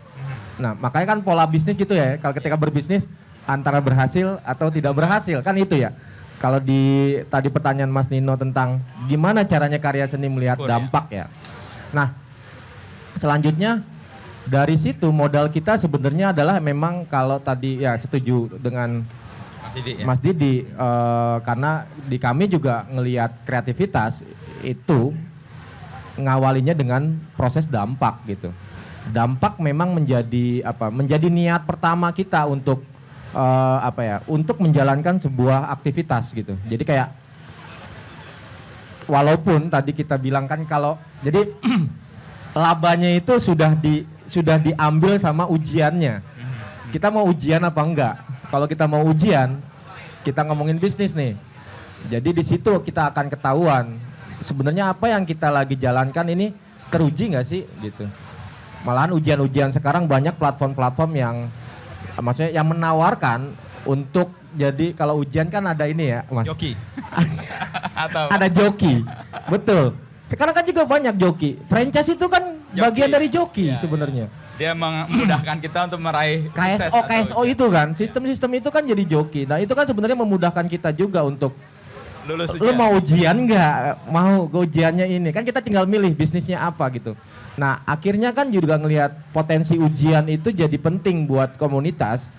Nah makanya kan pola bisnis gitu ya, kalau ketika berbisnis antara berhasil atau tidak berhasil kan itu ya. Kalau di tadi pertanyaan Mas Nino tentang gimana caranya karya seni melihat dampak ya. Nah selanjutnya dari situ modal kita sebenarnya adalah memang kalau tadi ya setuju dengan Mas Didi karena di kami juga ngelihat kreativitas itu ngawalinya dengan proses dampak gitu. Dampak memang menjadi niat pertama kita untuk untuk menjalankan sebuah aktivitas gitu. Jadi kayak walaupun tadi kita bilang kan kalau jadi labanya itu sudah diambil sama ujiannya. Kita mau ujian apa enggak? Kalau kita mau ujian, kita ngomongin bisnis nih. Jadi di situ kita akan ketahuan sebenarnya apa yang kita lagi jalankan ini teruji nggak sih gitu. Malahan ujian-ujian sekarang banyak platform-platform yang maksudnya yang menawarkan untuk jadi kalau ujian kan ada ini ya Mas. Joki. Atau ada joki. Betul. Sekarang kan juga banyak joki. Franchise itu kan bagian dari joki sebenarnya. Dia memudahkan kita untuk meraih KSO itu kan, sistem-sistem itu kan jadi joki. Nah itu kan sebenarnya memudahkan kita juga untuk lulus ujian. Lu mau ujian nggak? Mau ujiannya ini. Kan kita tinggal milih bisnisnya apa gitu. Nah akhirnya kan juga ngelihat potensi ujian itu jadi penting buat komunitas.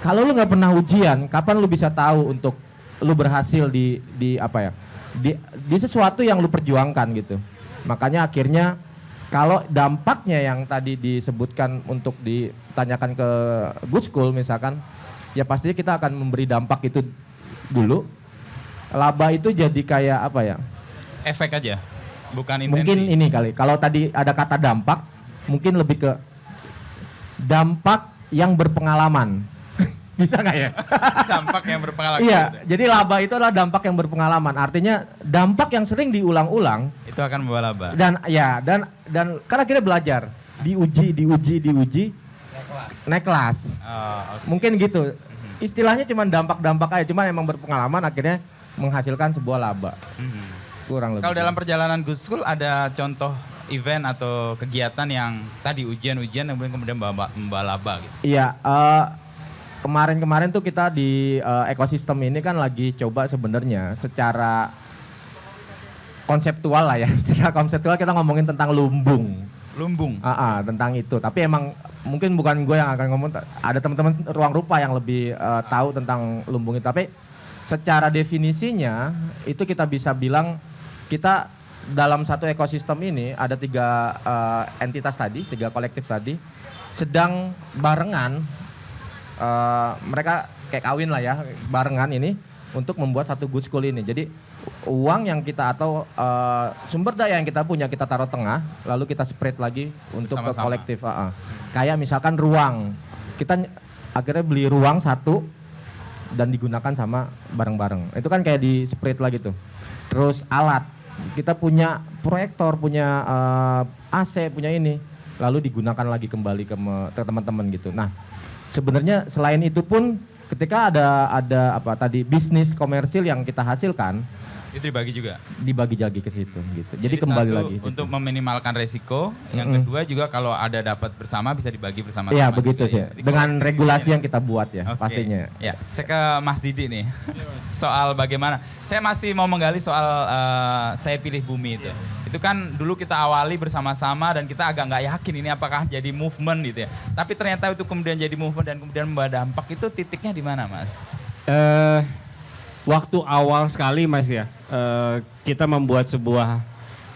Kalau lu nggak pernah ujian, kapan lu bisa tahu untuk lu berhasil di sesuatu yang lu perjuangkan gitu. Makanya akhirnya kalau dampaknya yang tadi disebutkan untuk ditanyakan ke Good School misalkan, ya pastinya kita akan memberi dampak itu dulu. Laba itu jadi kayak efek aja, bukan intensi. Mungkin ini kali, kalau tadi ada kata dampak, mungkin lebih ke dampak yang berpengalaman. Bisa nggak ya? Dampak yang berpengalaman. Iya, jadi laba itu adalah dampak yang berpengalaman. Artinya dampak yang sering diulang-ulang itu akan membawa laba. Dan kan akhirnya belajar, diuji, naik kelas. Okay. Mungkin gitu. Istilahnya cuma dampak-dampak aja, cuma emang berpengalaman akhirnya menghasilkan sebuah laba. Kurang lebih. Kalau dalam perjalanan Good School ada contoh event atau kegiatan yang tadi ujian-ujian yang kemudian membawa laba gitu. Iya, kemarin-kemarin tuh kita di ekosistem ini kan lagi coba sebenarnya secara konseptual lah ya. Secara konseptual kita ngomongin tentang lumbung. Tentang itu. Tapi emang mungkin bukan gue yang akan ngomong. Ada teman-teman ruang rupa yang lebih tahu tentang lumbung itu. Tapi secara definisinya itu kita bisa bilang kita dalam satu ekosistem ini ada 3 entitas tadi, 3 kolektif tadi sedang barengan. Mereka kayak kawin lah ya, barengan ini untuk membuat satu Good School ini. Jadi uang yang kita atau sumber daya yang kita punya kita taruh tengah, lalu kita spread lagi untuk ke kolektif. Kayak misalkan ruang, kita akhirnya beli ruang satu dan digunakan sama bareng-bareng. Itu kan kayak di spread lagi tuh. Terus alat, kita punya proyektor, punya AC, punya ini, lalu digunakan lagi kembali ke teman-teman gitu. Nah, sebenarnya selain itu pun ketika ada bisnis komersil yang kita hasilkan itu dibagi lagi ke situ gitu. Jadi kembali lagi untuk meminimalkan resiko, yang kedua juga kalau ada dapat bersama bisa dibagi bersama. Iya begitu sih. Dengan regulasi yang kita buat ya pastinya. Ya, saya ke Mas Didi nih. Soal bagaimana? Saya masih mau menggali soal saya pilih bumi itu. Itu kan dulu kita awali bersama-sama dan kita agak nggak yakin ini apakah jadi movement gitu ya. Tapi ternyata itu kemudian jadi movement dan kemudian membawa dampak. Itu titiknya di mana, Mas? Waktu awal sekali Mas ya, kita membuat sebuah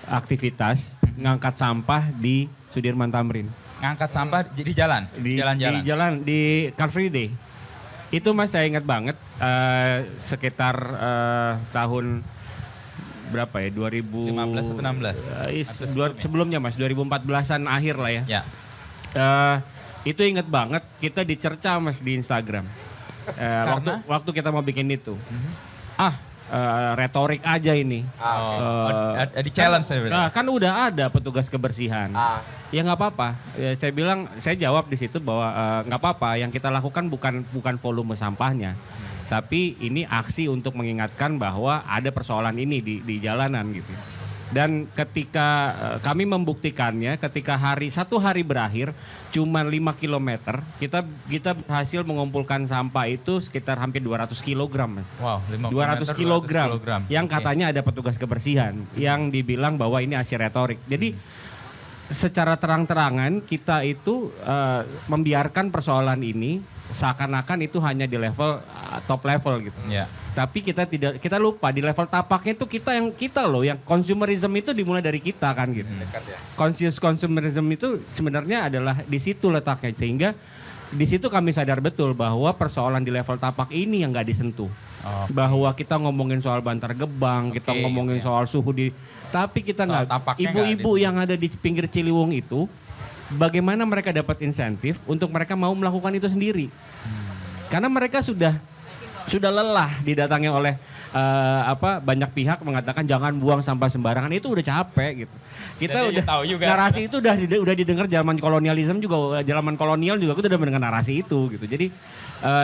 aktivitas ngangkat sampah di Sudirman Tamrin. Ngangkat sampah di jalan? Di jalan, di Car Free Day. Itu Mas saya ingat banget, sekitar tahun berapa ya, 2015 atau 16? Sebelumnya Mas, 2014-an akhir lah ya. Itu inget banget kita dicerca Mas di Instagram. Waktu kita mau bikin itu. Retorik aja ini. Di challenge saya bilang. Kan udah ada petugas kebersihan. Ya nggak apa-apa. Ya, saya jawab di situ bahwa nggak apa-apa. Yang kita lakukan bukan volume sampahnya, tapi ini aksi untuk mengingatkan bahwa ada persoalan ini di jalanan gitu. Dan ketika kami membuktikannya, ketika satu hari berakhir, cuma 5 kilometer, kita berhasil mengumpulkan sampah itu sekitar hampir 200 kilogram, Mas. Wow, 200 kilogram. Yang katanya ada petugas kebersihan, yang dibilang bahwa ini aksi retorik. Jadi secara terang-terangan kita itu membiarkan persoalan ini seakan-akan itu hanya di level top level gitu. Yeah. Tapi kita lupa di level tapaknya itu kita loh yang consumerism itu dimulai dari kita kan gitu. Conscious consumerism itu sebenarnya adalah di situ letaknya, sehingga di situ kami sadar betul bahwa persoalan di level tapak ini yang nggak disentuh. Bahwa kita ngomongin soal Bantar Gebang, kita ngomongin soal suhu tapi kita nggak, ibu-ibu yang ada di pinggir Ciliwung itu, bagaimana mereka dapat insentif untuk mereka mau melakukan itu sendiri. Karena mereka sudah lelah didatangi oleh banyak pihak mengatakan jangan buang sampah sembarangan, itu udah capek gitu. Kita udah tahu juga. Narasi itu udah didengar zaman kolonialisme juga, zaman kolonial juga kita udah mendengar narasi itu gitu. Jadi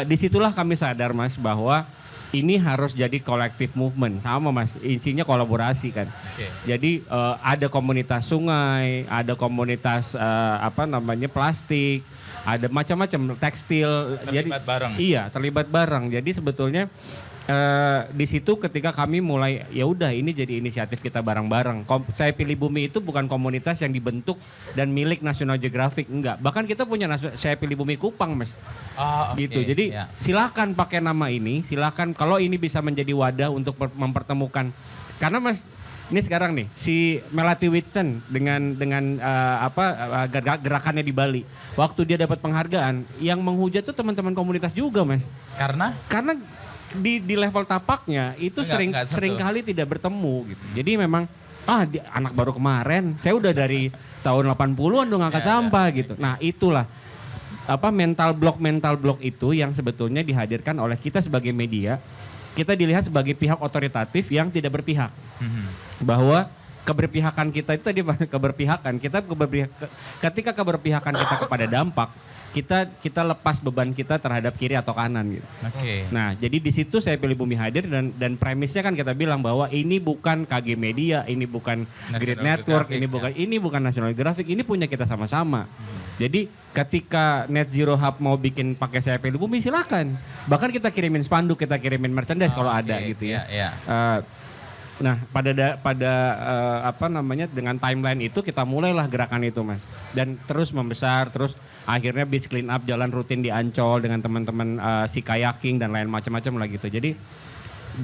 disitulah kami sadar Mas bahwa ini harus jadi collective movement, sama Mas, isinya kolaborasi kan. Jadi ada komunitas sungai, ada komunitas plastik, ada macam-macam tekstil. Terlibat bareng. Iya, terlibat bareng. Jadi sebetulnya di situ ketika kami mulai, ya udah ini jadi inisiatif kita bareng-bareng. Saya Pilih Bumi itu bukan komunitas yang dibentuk dan milik National Geographic, enggak. Bahkan kita punya Saya Pilih Bumi Kupang, Mas. Gitu. Jadi silakan pakai nama ini, silakan kalau ini bisa menjadi wadah untuk mempertemukan. Karena Mas, ini sekarang nih si Melati Whitson dengan gerakannya di Bali. Waktu dia dapat penghargaan, yang menghujat tuh teman-teman komunitas juga, Mas. Karena di level tapaknya itu sering kali tidak bertemu gitu. Jadi memang anak baru kemarin, saya udah dari tahun 80-an dong ngangkat sampah gitu. Nah, itulah mental block itu yang sebetulnya dihadirkan oleh kita sebagai media. Kita dilihat sebagai pihak otoritatif yang tidak berpihak. Bahwa keberpihakan kita itu tadi ketika keberpihakan kita kepada dampak, kita lepas beban kita terhadap kiri atau kanan gitu. Nah, jadi di situ Saya Pilih Bumi hadir dan premisnya kan kita bilang bahwa ini bukan KG Media, ini bukan Grid Network, ini bukan National Geographic, ini punya kita sama-sama. Jadi ketika Net Zero Hub mau bikin pakai Saya Pilih Bumi silakan. Bahkan kita kirimin spanduk, kita kirimin merchandise kalau ada gitu ya. Nah, dengan timeline itu kita mulailah gerakan itu, Mas. Dan terus membesar, terus akhirnya beach clean up, jalan rutin di Ancol dengan teman-teman si kayaking dan lain macam-macam lah gitu. Jadi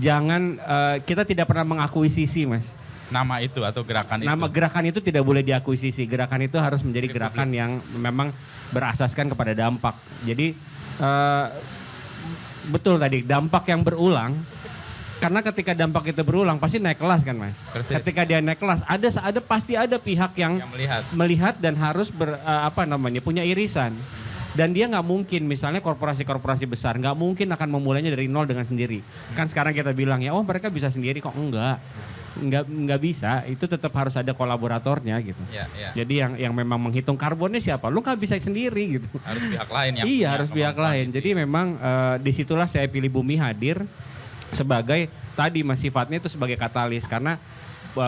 jangan kita tidak pernah mengakuisisi, Mas. Nama itu atau gerakan itu. Nama gerakan itu tidak boleh diakuisisi. Gerakan itu harus menjadi gerakan yang memang berasaskan kepada dampak. Jadi betul tadi, dampak yang berulang. Karena ketika dampak itu berulang pasti naik kelas kan, Mas. Ketika dia naik kelas pasti ada pihak yang melihat dan harus punya irisan. Dan dia nggak mungkin, misalnya korporasi-korporasi besar nggak mungkin akan memulainya dari nol dengan sendiri. Kan sekarang kita bilang ya, mereka bisa sendiri kok, nggak bisa. Itu tetap harus ada kolaboratornya gitu. Jadi yang memang menghitung karbonnya siapa? Lu nggak bisa sendiri gitu. Harus pihak lain yang harus pihak lain. Jadi memang disitulah Saya Pilih Bumi hadir sebagai sifatnya itu sebagai katalis, karena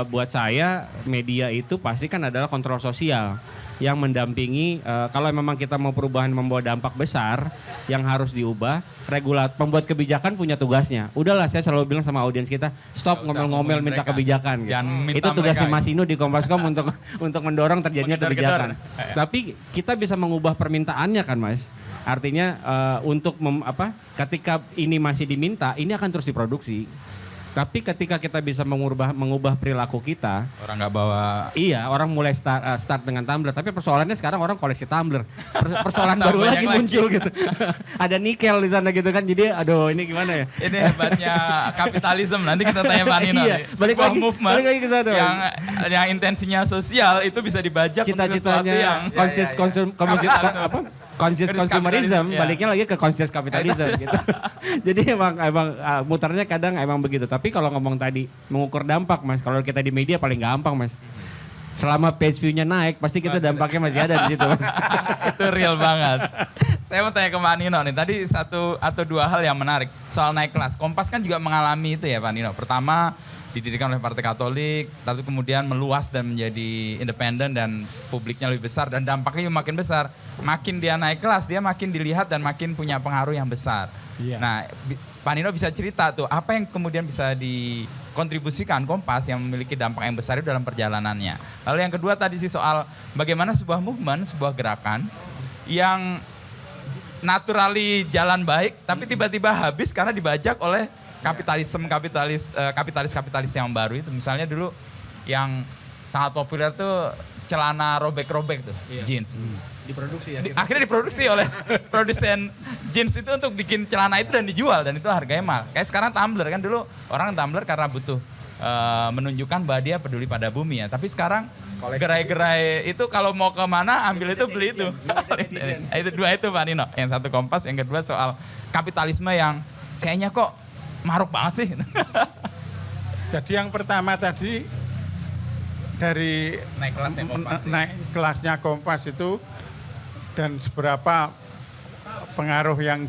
buat saya media itu pasti kan adalah kontrol sosial yang mendampingi. Kalau memang kita mau perubahan membawa dampak besar yang harus diubah, pembuat kebijakan punya tugasnya. Udahlah, saya selalu bilang sama audiens kita, stop ngomel-ngomel minta kebijakan gitu. Itu tugasnya Mas Inu di Kompascom untuk mendorong terjadinya kebijakan. Tapi kita bisa mengubah permintaannya kan, Mas. Artinya ketika ini masih diminta, ini akan terus diproduksi. Tapi ketika kita bisa mengubah perilaku kita, orang nggak bawa. Iya, orang mulai start dengan tumbler. Tapi persoalannya sekarang orang koleksi tumbler. Persoalan baru lagi muncul gitu. Ada nikel di sana gitu kan. Jadi ini gimana ya? Ini hebatnya kapitalisme. Nanti kita tanya Pak Nino. Iya, balik lagi ke sana. Yang intensinya sosial itu bisa dibajak untuk sesuatu yang conscious conscious consumerism, baliknya lagi ke conscious capitalism gitu. Jadi emang mutarnya kadang emang begitu. Tapi kalau ngomong tadi mengukur dampak Mas, kalau kita di media paling gampang Mas. Selama page view-nya naik, pasti kita dampaknya masih ada di situ Mas. Itu real banget. Saya mau tanya ke Pak Nino nih, tadi satu atau dua hal yang menarik soal naik kelas. Kompas kan juga mengalami itu ya Pak Nino. Pertama didirikan oleh Partai Katolik, lalu kemudian meluas dan menjadi independen dan publiknya lebih besar dan dampaknya makin besar. Makin dia naik kelas, dia makin dilihat dan makin punya pengaruh yang besar. Iya. Nah, Pak Nino bisa cerita tuh apa yang kemudian bisa dikontribusikan Kompas yang memiliki dampak yang besar itu dalam perjalanannya. Lalu yang kedua tadi sih soal bagaimana sebuah movement, sebuah gerakan yang naturally jalan baik tapi tiba-tiba habis karena dibajak oleh kapitalis yang baru itu. Misalnya dulu yang sangat populer tuh celana robek-robek tuh, jeans. Diproduksi ya. Akhirnya diproduksi oleh produsen jeans itu untuk bikin celana itu dan dijual dan itu harganya mahal. Kayak sekarang tumbler kan, dulu orang tumbler karena butuh menunjukkan bahwa dia peduli pada bumi ya. Tapi sekarang gerai-gerai itu kalau mau kemana ambil itu beli itu. Itu dua itu Pak Nino. Yang satu Kompas, yang kedua soal kapitalisme yang kayaknya kok maruk banget sih. Jadi yang pertama tadi dari naik kelasnya Kompas itu dan seberapa pengaruh yang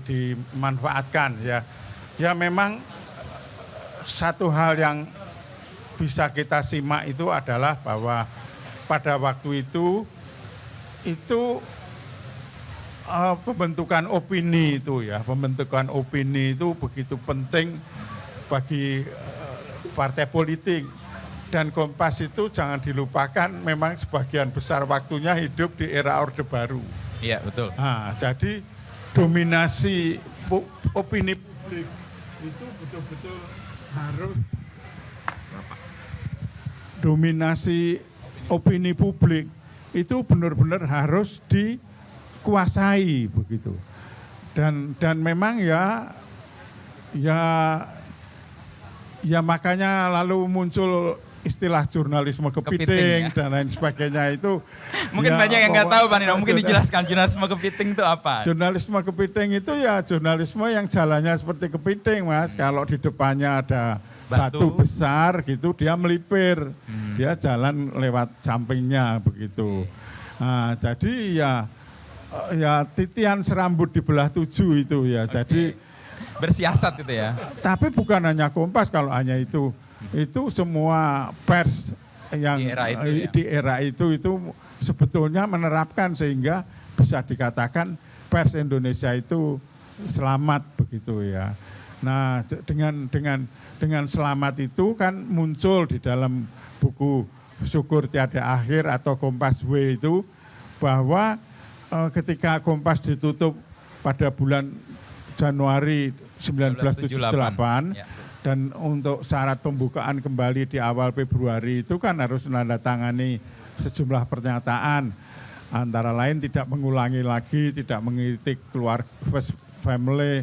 dimanfaatkan ya. Ya memang satu hal yang bisa kita simak itu adalah bahwa pada waktu itu pembentukan opini itu begitu penting bagi partai politik dan Kompas itu jangan dilupakan memang sebagian besar waktunya hidup di era Orde Baru. Iya betul. Nah, jadi dominasi opini publik itu betul-betul harus dominasi opini publik itu benar-benar harus dikuasai begitu. Dan memang ya makanya lalu muncul istilah jurnalisme kepiting ya. Dan lain sebagainya itu. Mungkin banyak yang nggak tahu Pak Nino, mungkin dijelaskan jurnalisme kepiting itu apa? Jurnalisme kepiting itu ya jurnalisme yang jalannya seperti kepiting Mas. Kalau di depannya ada batu besar gitu dia melipir, dia jalan lewat sampingnya begitu. Nah, jadi ya titian serambut di belah 7 itu ya. Jadi bersiasat itu ya. Tapi bukan hanya Kompas kalau hanya itu semua pers yang di era itu sebetulnya menerapkan sehingga bisa dikatakan pers Indonesia itu selamat begitu ya. Nah, dengan selamat itu kan muncul di dalam buku Syukur Tiada Akhir atau Kompas W itu bahwa ketika Kompas ditutup pada bulan Januari 1978 ya. Dan untuk syarat pembukaan kembali di awal Februari itu kan harus menandatangani sejumlah pernyataan antara lain tidak mengulangi lagi, tidak mengkritik keluarga family,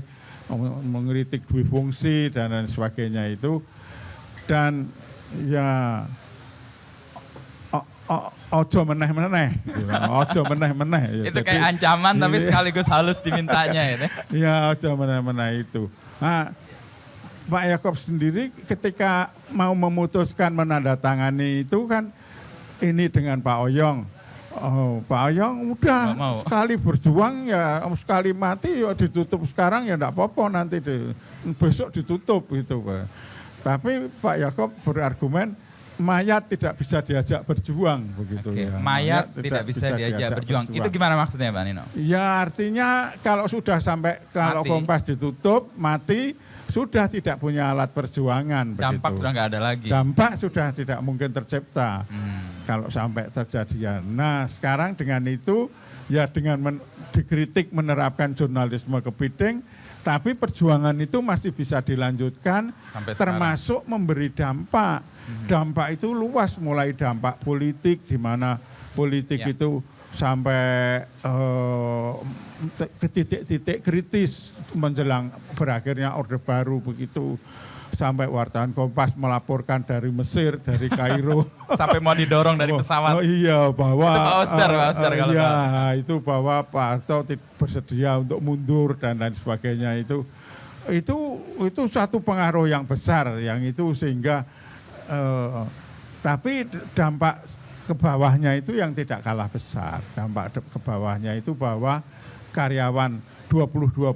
mengkritik dui fungsi dan lain sebagainya itu. Dan ya ojo meneh-meneh. Ojo meneh-meneh. Itu kayak ancaman tapi sekaligus halus dimintanya ya. Ya ojo meneh-meneh itu. Nah, Pak Yaakob sendiri ketika mau memutuskan menandatangani itu kan ini dengan Pak Oyong. Oh, Pak Oyong udah sekali berjuang ya sekali mati ya ditutup sekarang ya enggak apa-apa nanti besok ditutup gitu Pak. Tapi Pak Yaakob berargumen mayat tidak bisa diajak berjuang begitu ya. Mayat tidak bisa diajak berjuang. Itu gimana maksudnya Pak Nino? Ya artinya kalau sudah sampai kalau Kompas ditutup mati sudah tidak punya alat perjuangan. Dampak begitu. Sudah nggak ada lagi. Dampak sudah tidak mungkin tercipta kalau sampai terjadi. Nah sekarang dengan itu ya dengan dikritik menerapkan jurnalisme kepiting, tapi perjuangan itu masih bisa dilanjutkan sampai termasuk sekarang. Memberi dampak. Dampak itu luas mulai dampak politik di mana politik itu sampai ke titik-titik kritis menjelang berakhirnya Orde Baru begitu sampai wartawan Kompas melaporkan dari Mesir, dari Kairo. Sampai mau didorong dari pesawat. Oh iya, bahwa itu Pak Oster kalau iya, tahu. itu bahwa Pak Harto bersedia untuk mundur dan lain sebagainya itu satu pengaruh yang besar yang itu sehingga tapi dampak ke bawahnya itu yang tidak kalah besar. Dampak ke bawahnya itu bahwa karyawan 22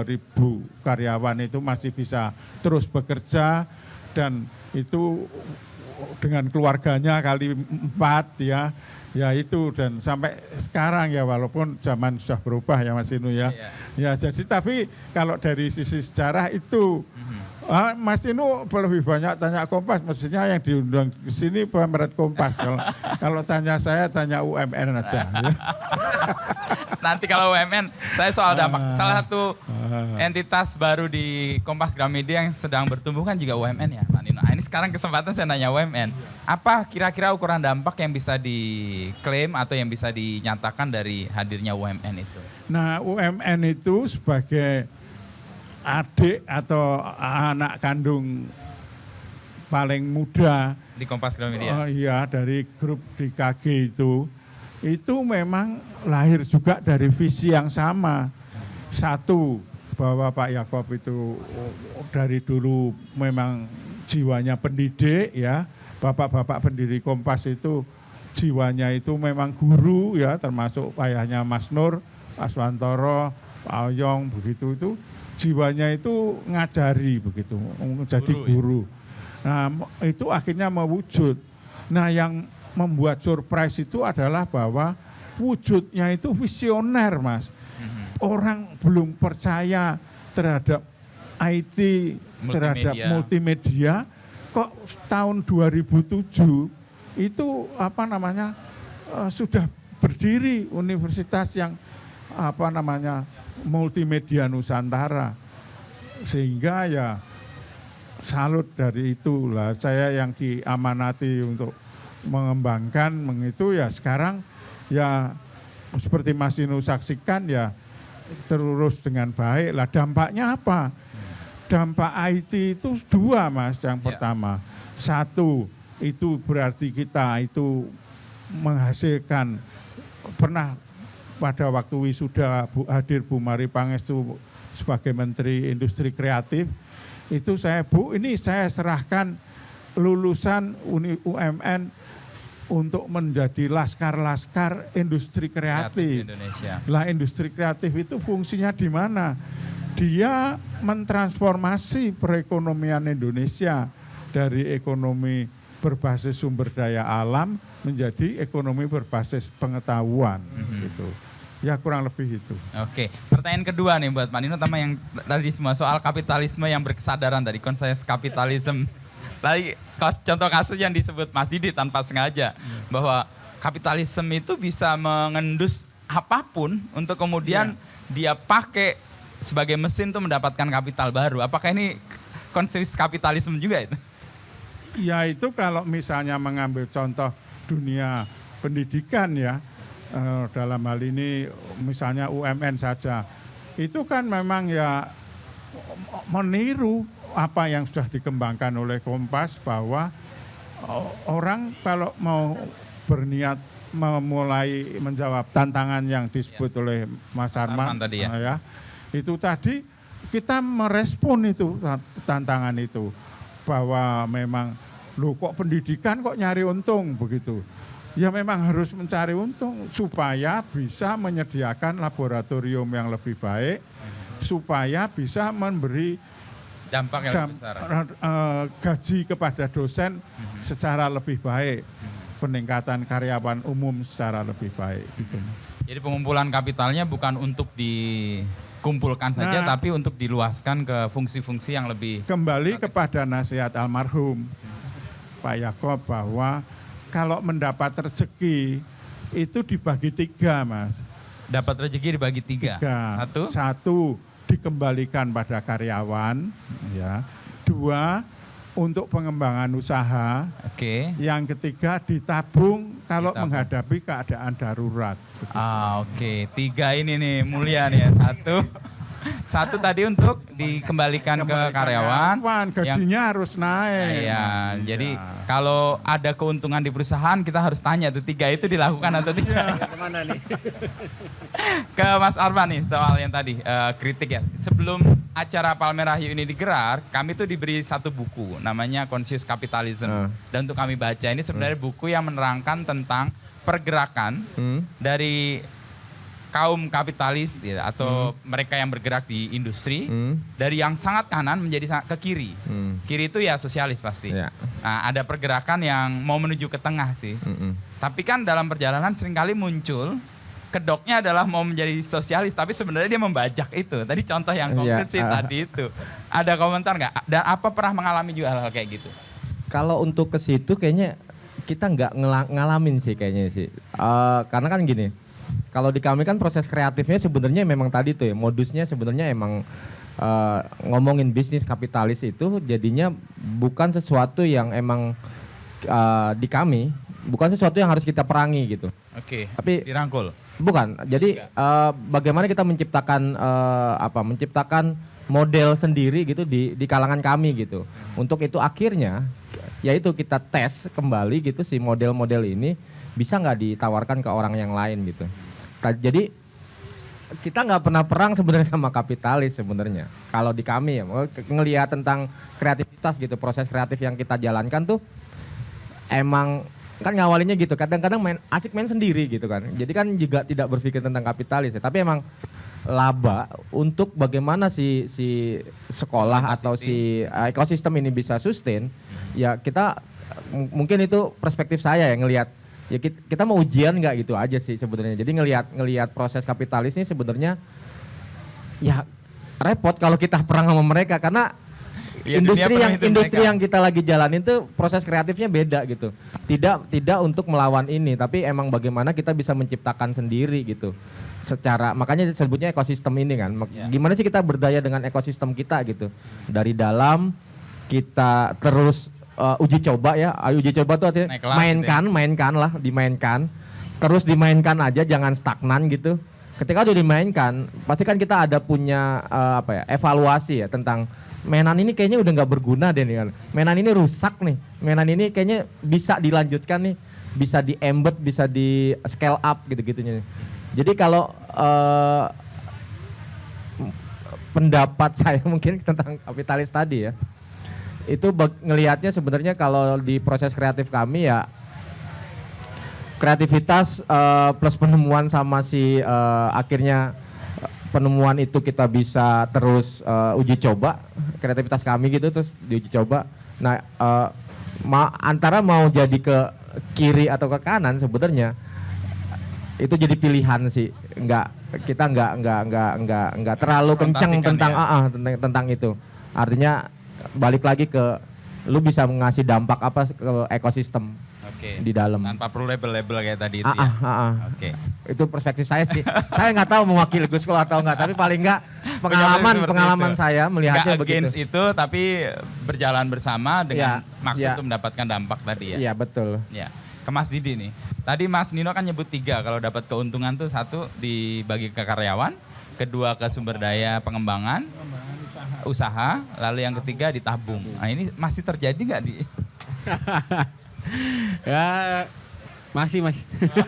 ribu karyawan itu masih bisa terus bekerja dan itu dengan keluarganya kali 4 ya itu dan sampai sekarang ya walaupun zaman sudah berubah ya Mas Inu ya. Ya jadi tapi kalau dari sisi sejarah itu Mas Inu lebih banyak tanya Kompas, mestinya yang diundang ke sini pemerhati Kompas. Kalau tanya saya tanya UMN aja. Ya. Nanti kalau UMN, saya soal dampak. Salah satu entitas baru di Kompas Gramedia yang sedang bertumbuh kan juga UMN ya, Pak Nino. Nah, ini sekarang kesempatan saya nanya UMN. Apa kira-kira ukuran dampak yang bisa diklaim atau yang bisa dinyatakan dari hadirnya UMN itu? Nah, UMN itu sebagai adik atau anak kandung paling muda di Kompas Gramedia. Oh iya, dari grup DKG itu memang lahir juga dari visi yang sama. Satu, bahwa Pak Yaakob itu dari dulu memang jiwanya pendidik ya. Bapak-bapak pendiri Kompas itu jiwanya itu memang guru ya, termasuk ayahnya Mas Nur, Pak Swantoro, Pak Oyong begitu itu. Jiwanya itu ngajari begitu, jadi guru. Nah itu akhirnya mewujud. Nah yang membuat surprise itu adalah bahwa wujudnya itu visioner Mas. Orang belum percaya terhadap IT, terhadap multimedia, kok tahun 2007 itu sudah berdiri universitas yang multimedia Nusantara, sehingga ya salut dari itulah saya yang diamanati untuk mengembangkan itu ya sekarang ya seperti Mas Inu saksikan ya terurus dengan baik lah. Dampaknya apa? Dampak IT itu 2 Mas. Yang pertama, 1 itu berarti kita itu menghasilkan pernah pada waktu wisuda hadir Bu Mari Pangestu sebagai Menteri Industri Kreatif, itu saya serahkan lulusan UMN untuk menjadi laskar-laskar industri kreatif. Lah industri kreatif itu fungsinya di mana? Dia mentransformasi perekonomian Indonesia dari ekonomi berbasis sumber daya alam menjadi ekonomi berbasis pengetahuan gitu. Ya kurang lebih itu. Oke, pertanyaan kedua nih buat Pak Nino, sama yang tadi semua soal kapitalisme yang berkesadaran tadi, conscious capitalism. Tadi contoh kasus yang disebut Mas Didi tanpa sengaja, bahwa kapitalisme itu bisa mengendus apapun untuk kemudian dia pakai sebagai mesin untuk mendapatkan kapital baru. Apakah ini conscious capitalism juga itu? Ya itu kalau misalnya mengambil contoh dunia pendidikan ya, dalam hal ini misalnya UMN saja, itu kan memang ya meniru apa yang sudah dikembangkan oleh Kompas, bahwa orang kalau mau berniat memulai menjawab tantangan yang disebut oleh Mas Arman tadi ya, itu tadi kita merespon itu tantangan itu, bahwa memang kok pendidikan kok nyari untung begitu. Ya memang harus mencari untung supaya bisa menyediakan laboratorium yang lebih baik, supaya bisa memberi dampak yang lebih besar, gaji kepada dosen secara lebih baik, peningkatan karyawan umum secara lebih baik gitu. Jadi pengumpulan kapitalnya bukan untuk dikumpulkan saja, tapi untuk diluaskan ke fungsi-fungsi yang lebih. Kembali kepada nasihat almarhum Pak Yaakob, bahwa kalau mendapat rezeki itu dibagi 3 Mas. Dapat rezeki dibagi 3. Satu dikembalikan pada karyawan, ya. 2 untuk pengembangan usaha. Oke. Yang ketiga ditabung kalau menghadapi keadaan darurat. Oke. 3 ini nih mulia nih ya. 1 Satu tadi untuk dikembalikan ke karyawan. Gajinya harus naik. Iya, jadi kalau ada keuntungan di perusahaan kita harus tanya tuh 3 itu dilakukan atau tidak. Kemana nih? Ke Mas Arman nih soal yang tadi kritik ya. Sebelum acara Palmerah Hiu ini digelar, kami tuh diberi satu buku namanya Conscious Capitalism. Dan untuk kami baca ini sebenarnya buku yang menerangkan tentang pergerakan dari kaum kapitalis ya, atau mereka yang bergerak di industri dari yang sangat kanan menjadi ke kiri. Kiri itu ya sosialis pasti. Ya. Nah, ada pergerakan yang mau menuju ke tengah sih. Tapi kan dalam perjalanan seringkali muncul kedoknya adalah mau menjadi sosialis, tapi sebenarnya dia membajak itu. Tadi contoh yang konkret sih tadi itu. Ada komentar nggak? Dan apa pernah mengalami juga hal-hal kayak gitu? Kalau untuk ke situ kayaknya kita nggak ngalamin sih kayaknya sih. Karena kan gini, kalau di kami kan proses kreatifnya sebenarnya memang tadi tuh ya, modusnya sebenarnya emang ngomongin bisnis kapitalis itu jadinya bukan sesuatu yang emang di kami, bukan sesuatu yang harus kita perangi gitu. Oke, tapi dirangkul. Bukan, jadi bagaimana kita menciptakan menciptakan model sendiri gitu di kalangan kami gitu. Untuk itu akhirnya yaitu kita tes kembali gitu si model-model ini bisa nggak ditawarkan ke orang yang lain gitu. Jadi kita nggak pernah perang sebenarnya sama kapitalis sebenarnya. Kalau di kami ya, ngelihat tentang kreativitas gitu, proses kreatif yang kita jalankan tuh emang kan ngawalinnya gitu. Kadang-kadang asik main sendiri gitu kan. Jadi kan juga tidak berpikir tentang kapitalis ya. Tapi emang laba untuk bagaimana si sekolah atau si ekosistem ini bisa sustain. Ya kita mungkin itu perspektif saya ya ngelihat. Ya kita mau ujian nggak gitu aja sih sebenarnya. Jadi ngelihat proses kapitalis ini sebenarnya ya repot kalau kita perang sama mereka karena ya, industri yang kita lagi jalanin tuh proses kreatifnya beda gitu. Tidak untuk melawan ini, tapi emang bagaimana kita bisa menciptakan sendiri gitu. Secara makanya disebutnya ekosistem ini kan. Gimana sih kita berdaya dengan ekosistem kita gitu. Dari dalam kita terus uji coba ya, uji coba tuh artinya dimainkan, terus dimainkan aja, jangan stagnan gitu. Ketika udah dimainkan, pasti kan kita ada punya evaluasi ya tentang mainan ini kayaknya udah nggak berguna deh nih kan. Mainan ini rusak nih, mainan ini kayaknya bisa dilanjutkan nih, bisa di embed, bisa di scale up gitu-gitunya. Jadi kalau pendapat saya mungkin tentang kapitalis tadi ya, itu ngelihatnya sebenarnya kalau di proses kreatif kami ya kreativitas plus penemuan sama si akhirnya penemuan itu kita bisa terus uji coba kreativitas kami gitu terus diuji coba. Nah antara mau jadi ke kiri atau ke kanan sebenarnya itu jadi pilihan sih. Kita nggak terlalu kenceng tentang itu. Artinya balik lagi ke lu bisa ngasih dampak apa ke ekosistem di dalam tanpa perlu label-label kayak tadi itu Itu perspektif saya sih. Saya nggak tahu mewakili Gus Klo atau enggak, tapi paling nggak pengalaman saya melihatnya begitu. Against itu tapi berjalan bersama dengan maksud untuk mendapatkan dampak tadi ya. Iya betul. Ya. Ke Mas Didi nih. Tadi Mas Nino kan nyebut 3 kalau dapat keuntungan tuh 1 dibagi ke karyawan, 2 ke sumber daya pengembangan usaha, lalu yang ketiga ditabung. Nah ini masih terjadi nggak di? Ya masih mas.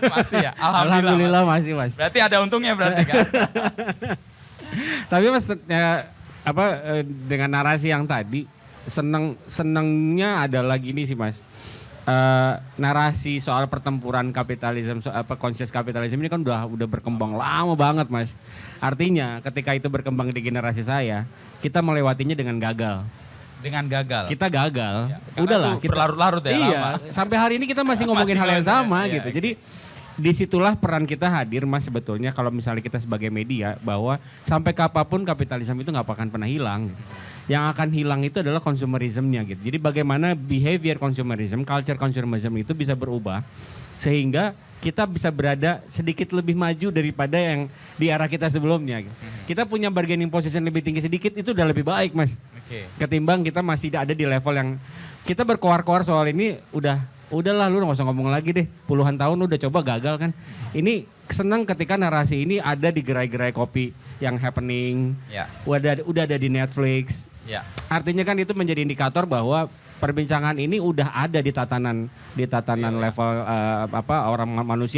Masih ya. Alhamdulillah masih mas. Berarti ada untungnya berarti kan? Tapi mas dengan narasi yang tadi senengnya adalah gini sih mas. Narasi soal pertempuran kapitalisme, conscious kapitalisme ini kan udah berkembang lama banget mas. Artinya ketika itu berkembang di generasi saya, kita melewatinya dengan gagal. Dengan gagal? Kita gagal. Ya, udahlah. Kita berlarut-larut ya lama. Sampai hari ini kita masih ngomongin hal yang sama gitu. Ya. Jadi disitulah peran kita hadir mas sebetulnya kalau misalnya kita sebagai media bahwa sampai kapanpun kapitalisme itu nggak akan pernah hilang. Gitu. Yang akan hilang itu adalah konsumerismenya gitu. Jadi bagaimana behavior consumerism, culture consumerism itu bisa berubah sehingga kita bisa berada sedikit lebih maju daripada yang di era kita sebelumnya. Gitu. Kita punya bargaining position lebih tinggi sedikit itu udah lebih baik mas. Ketimbang kita masih ada di level yang kita berkoar-koar soal ini udah udahlah lu nggak usah ngomong lagi deh. Puluhan tahun lu udah coba gagal kan. Ini senang ketika narasi ini ada di gerai-gerai kopi yang happening. Ya. Udah ada di Netflix. Ya. Artinya kan itu menjadi indikator bahwa perbincangan ini udah ada di tatanan level orang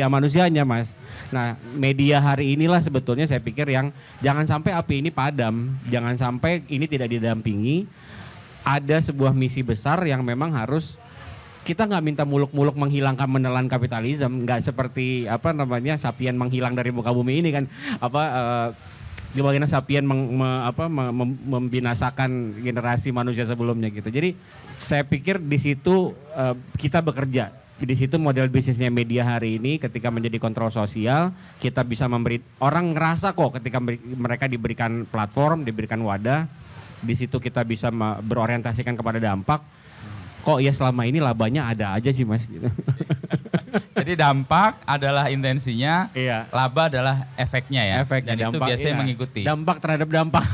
manusianya, Mas. Nah, media hari inilah sebetulnya saya pikir yang jangan sampai api ini padam, jangan sampai ini tidak didampingi. Ada sebuah misi besar yang memang harus kita nggak minta muluk-muluk menghilangkan menelan kapitalisme, nggak seperti Sapien menghilang dari muka bumi ini kan bagaimana Sapien membinasakan generasi manusia sebelumnya gitu. Jadi saya pikir di situ kita bekerja. Di situ model bisnisnya media hari ini ketika menjadi kontrol sosial, kita bisa memberi orang ngerasa kok ketika mereka diberikan platform, diberikan wadah, di situ kita bisa berorientasikan kepada dampak. Kok ya selama ini labanya ada aja sih Mas gitu. Jadi dampak adalah intensinya, iya. Laba adalah efeknya ya. Efeknya, dan dampak, itu biasanya iya. mengikuti. Dampak terhadap dampak.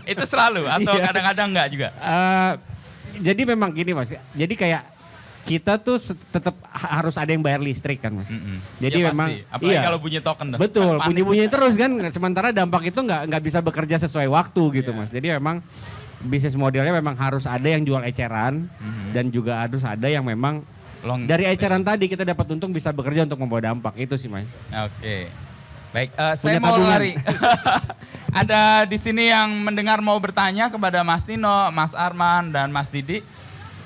Itu selalu atau Iya. kadang-kadang enggak juga? Jadi memang gini Mas, jadi kayak kita tuh tetap harus ada yang bayar listrik kan Mas. Jadi Ya, memang pasti. Apalagi kalau bunyi token tuh. Betul, Panik. bunyi-bunyi terus kan. Sementara dampak itu nggak bisa bekerja sesuai waktu gitu Mas. Jadi memang bisnis modelnya memang harus ada yang jual eceran dan juga harus ada yang memang dari eceran tadi kita dapat untung bisa bekerja untuk membawa dampak. Itu sih Mas. Oke. Baik, Punya saya mau tabungan. lari. Ada di sini yang mendengar mau bertanya kepada Mas Nino, Mas Arman, dan Mas Didi.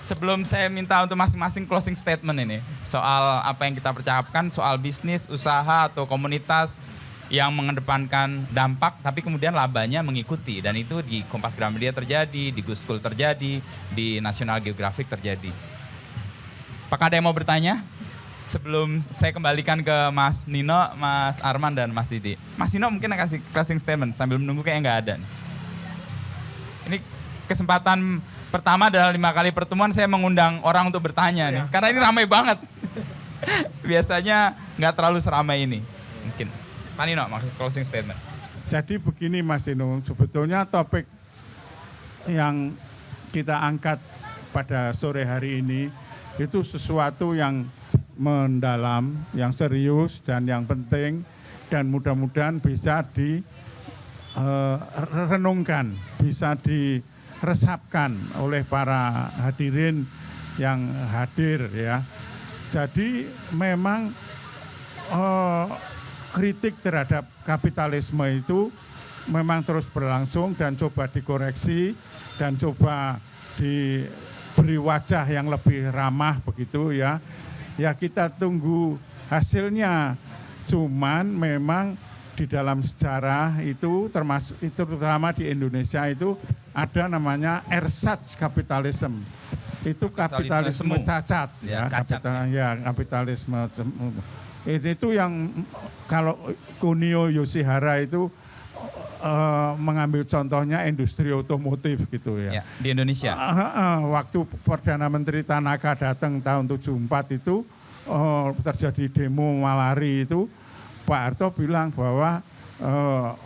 Sebelum saya minta untuk masing-masing closing statement ini. Soal apa yang kita percakapkan, soal bisnis, usaha, atau komunitas yang mengedepankan dampak, tapi kemudian labanya mengikuti. Dan itu di Kompas Gramedia terjadi, di Good School terjadi, di National Geographic terjadi. Apakah ada yang mau bertanya? Sebelum saya kembalikan ke Mas Nino, Mas Arman, dan Mas Didi. Mas Nino mungkin kasih closing statement sambil menunggu kayaknya nggak ada. Ini kesempatan pertama dalam 5 kali pertemuan saya mengundang orang untuk bertanya nih. Karena ini ramai banget. Biasanya nggak terlalu seramai ini. Mungkin. Pak Nino, maksud closing statement. Jadi begini Mas Dino, sebetulnya topik yang kita angkat pada sore hari ini itu sesuatu yang mendalam, yang serius dan yang penting dan mudah-mudahan bisa direnungkan, bisa diresapkan oleh para hadirin yang hadir ya. Jadi memang kritik terhadap kapitalisme itu memang terus berlangsung dan coba dikoreksi dan coba diberi wajah yang lebih ramah begitu ya. Ya kita tunggu hasilnya. Cuman memang di dalam sejarah itu termasuk itu terutama di Indonesia itu ada namanya ersatz kapitalisme. Itu kapitalisme cacat ya, kapitalisme. Itu yang kalau Kunio Yoshihara itu mengambil contohnya industri otomotif gitu ya. Di Indonesia. Waktu Perdana Menteri Tanaka datang tahun 74 itu terjadi demo malari itu, Pak Harto bilang bahwa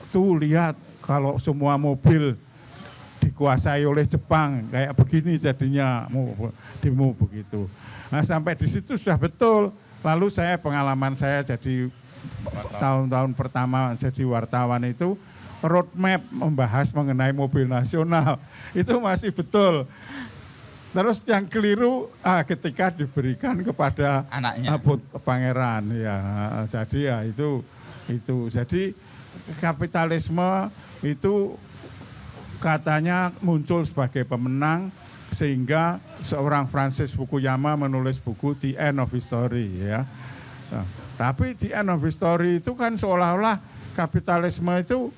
tuh lihat kalau semua mobil dikuasai oleh Jepang kayak begini jadinya demo begitu. Nah sampai di situ sudah betul. Lalu pengalaman saya jadi tahun-tahun pertama jadi wartawan itu roadmap membahas mengenai mobil nasional itu masih betul. Terus yang keliru ketika diberikan kepada anaknya pangeran ya. Jadi ya itu. Jadi kapitalisme itu katanya muncul sebagai pemenang sehingga seorang Francis Fukuyama menulis buku The End of History ya. Nah, tapi The End of History itu kan seolah-olah kapitalisme itu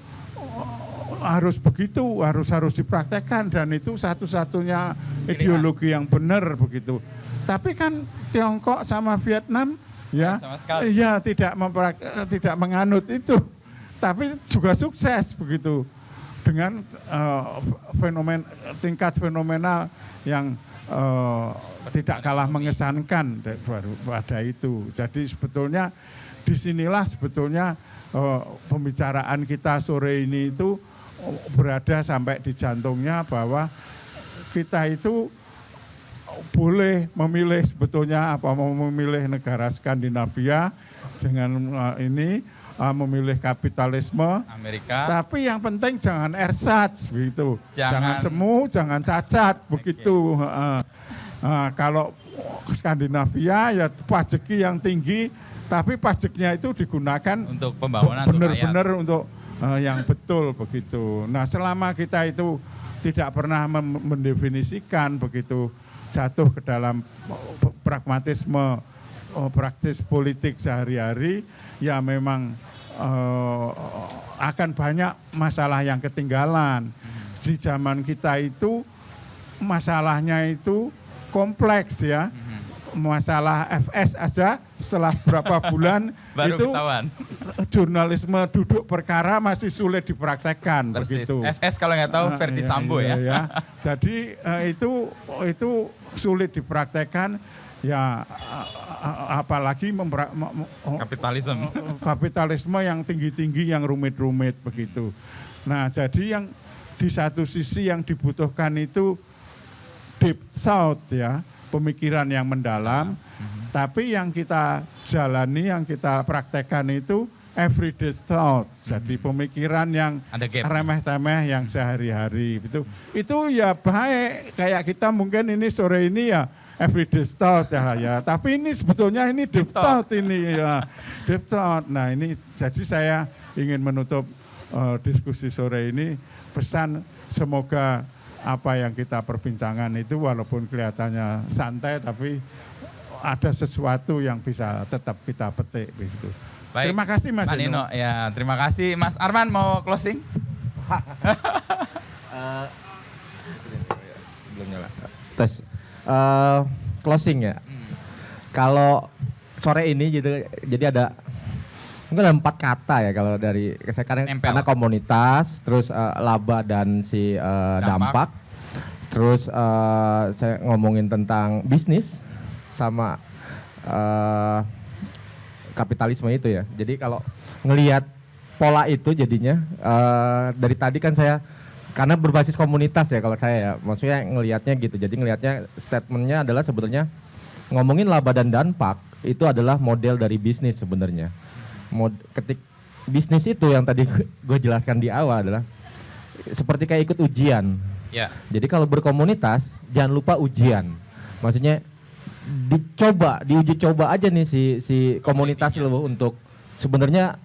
harus begitu, harus dipraktekkan dan itu satu-satunya ideologi yang benar begitu. Tapi kan Tiongkok sama Vietnam ya, tidak menganut itu, tapi juga sukses begitu dengan tingkat fenomenal yang tidak kalah mengesankan pada itu. Jadi sebetulnya disinilah sebetulnya pembicaraan kita sore ini itu berada sampai di jantungnya bahwa kita itu boleh memilih sebetulnya apa mau memilih negara Skandinavia dengan memilih kapitalisme Amerika. Tapi yang penting jangan ersatz begitu. Jangan Jangan semu, jangan cacat begitu. Kalau Skandinavia ya pajeki yang tinggi, tapi pajaknya itu digunakan untuk pembangunan benar-benar untuk yang betul begitu. Nah, selama kita itu tidak pernah mendefinisikan begitu jatuh ke dalam pragmatisme praktis politik sehari-hari, ya memang akan banyak masalah yang ketinggalan. Di zaman kita itu masalahnya itu kompleks ya. Masalah FS aja setelah berapa bulan baru itu ketahuan. Jurnalisme duduk perkara masih sulit dipraktekkan. Persis. Begitu. FS kalau nggak tahu Verdi Sambo ya. Jadi itu sulit dipraktekkan ya, apalagi kapitalisme yang tinggi-tinggi, yang rumit-rumit begitu. Nah, jadi yang di satu sisi yang dibutuhkan itu deep thought ya, pemikiran yang mendalam, tapi yang kita jalani, yang kita praktekkan itu everyday thought, jadi pemikiran yang remeh-temeh yang sehari-hari itu ya baik, kayak kita mungkin ini sore ini ya everyday thought ya, tapi ini sebetulnya ini deep thought ini ya, deep thought. Nah ini jadi saya ingin menutup diskusi sore ini, pesan semoga apa yang kita perbincangkan itu walaupun kelihatannya santai, tapi ada sesuatu yang bisa tetap kita petik begitu. Baik. Terima kasih Mas Nino. Ya, terima kasih. Mas Arman mau closing? Belum nyala. Tes. Closing ya. Kalau sore ini gitu, jadi ada mungkin ada 4 kata ya kalau dari saya, karena komunitas, terus laba dan si dampak. Terus saya ngomongin tentang bisnis sama kapitalisme itu ya. Jadi kalau ngelihat pola itu jadinya dari tadi kan saya karena berbasis komunitas ya kalau saya ya, maksudnya ngelihatnya gitu. Jadi ngelihatnya statementnya adalah sebetulnya ngomongin laba dan dampak itu adalah model dari bisnis sebenarnya. Bisnis itu yang tadi gue jelaskan di awal adalah seperti kayak ikut ujian. Ya. Jadi kalau berkomunitas jangan lupa ujian. Maksudnya diuji coba aja nih si komunitas lo untuk sebenarnya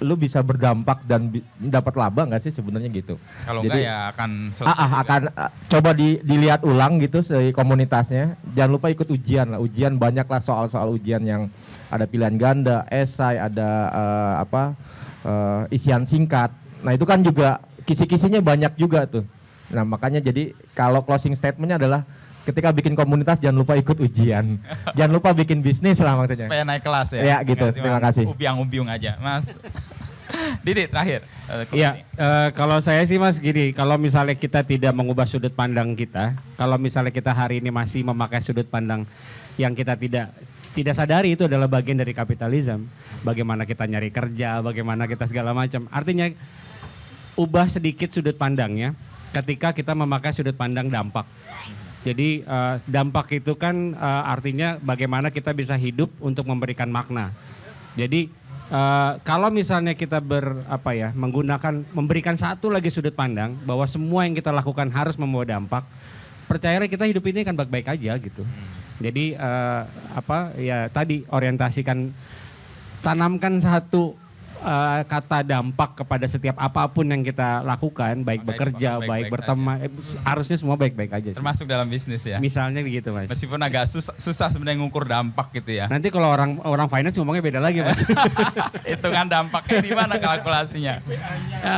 lu bisa berdampak dan dapat laba nggak sih sebenarnya gitu. Kalau enggak ya akan selesai. Akan coba dilihat ulang gitu si komunitasnya. Jangan lupa ikut ujian lah. Ujian banyak lah soal-soal ujian yang ada pilihan ganda, esai, ada isian singkat. Nah itu kan juga kisi-kisinya banyak juga tuh. Nah makanya jadi kalau closing statementnya adalah ketika bikin komunitas jangan lupa ikut ujian. Jangan lupa bikin bisnis lah maksudnya. Supaya naik kelas ya. Ya gitu, terima kasih. Ubiang-ubiung aja, Mas. Didi terakhir. Iya, kalau saya sih Mas gini, kalau misalnya kita tidak mengubah sudut pandang kita, kalau misalnya kita hari ini masih memakai sudut pandang yang kita tidak sadari itu adalah bagian dari kapitalisme. Bagaimana kita nyari kerja, bagaimana kita segala macam. Artinya ubah sedikit sudut pandangnya ketika kita memakai sudut pandang dampak. Jadi dampak itu kan artinya bagaimana kita bisa hidup untuk memberikan makna. Jadi kalau misalnya kita memberikan satu lagi sudut pandang bahwa semua yang kita lakukan harus membawa dampak, percayalah kita hidup ini kan baik-baik aja gitu. Jadi tadi orientasikan, tanamkan satu kata dampak kepada setiap apapun yang kita lakukan, baik bekerja, baik berteman, harusnya semua baik-baik aja sih. Termasuk dalam bisnis ya. Misalnya begitu Mas. Meskipun agak susah sebenarnya ngukur dampak gitu ya. Nanti kalau orang finance ngomongnya beda lagi Mas. Hitungan dampaknya di mana kalkulasinya?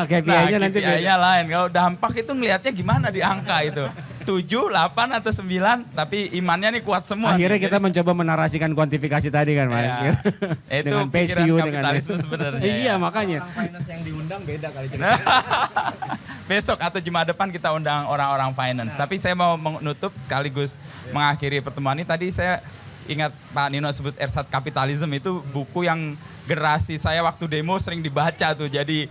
KPI-nya nanti KPI-nya lain. Kalau dampak itu ngelihatnya gimana di angka itu? 7, 8 atau 9, tapi imannya nih kuat semua. Akhirnya kita mencoba menarasikan kuantifikasi tadi kan Mas. Ya. Itu dengan pikiran PSU, kapitalisme sebenarnya. Iya makanya. Orang finance yang diundang beda kali. Besok atau Jumat depan kita undang orang-orang finance. Tapi saya mau menutup sekaligus mengakhiri pertemuan ini. Tadi saya ingat Pak Nino sebut Ersatz Kapitalisme, itu buku yang generasi saya waktu demo sering dibaca tuh. Jadi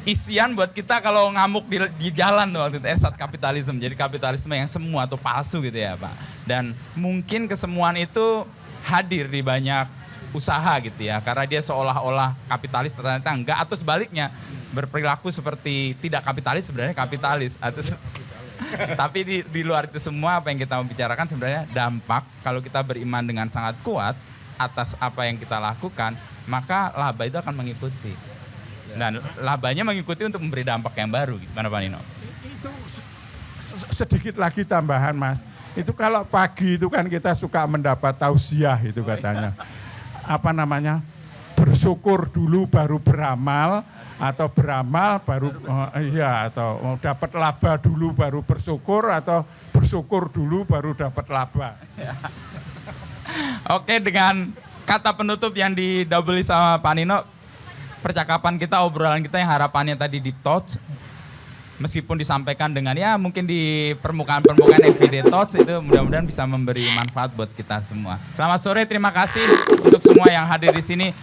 isian buat kita kalau ngamuk di jalan tuh waktu itu ersat kapitalisme. Jadi kapitalisme yang semu atau palsu gitu ya Pak. Dan mungkin kesemuan itu hadir di banyak usaha gitu ya. Karena dia seolah-olah kapitalis ternyata enggak, atau sebaliknya berperilaku seperti tidak kapitalis sebenarnya kapitalis. Atau tapi di luar itu semua apa yang kita mau bicarakan sebenarnya dampak kalau kita beriman dengan sangat kuat atas apa yang kita lakukan, maka laba itu akan mengikuti. Dan labanya mengikuti untuk memberi dampak yang baru. Gimana Pak Nino? Itu sedikit lagi tambahan Mas. Itu kalau pagi itu kan kita suka mendapat tausiah itu katanya. Apa namanya? Bersyukur dulu baru beramal, atau beramal baru atau dapat laba dulu baru bersyukur, atau bersyukur dulu baru dapat laba. Oke, dengan kata penutup yang didouble sama Pak Nino, percakapan kita, obrolan kita yang harapannya tadi deep thoughts, meskipun disampaikan dengan ya mungkin di permukaan-permukaan everyday thoughts, itu mudah-mudahan bisa memberi manfaat buat kita semua. Selamat sore, terima kasih untuk semua yang hadir di sini.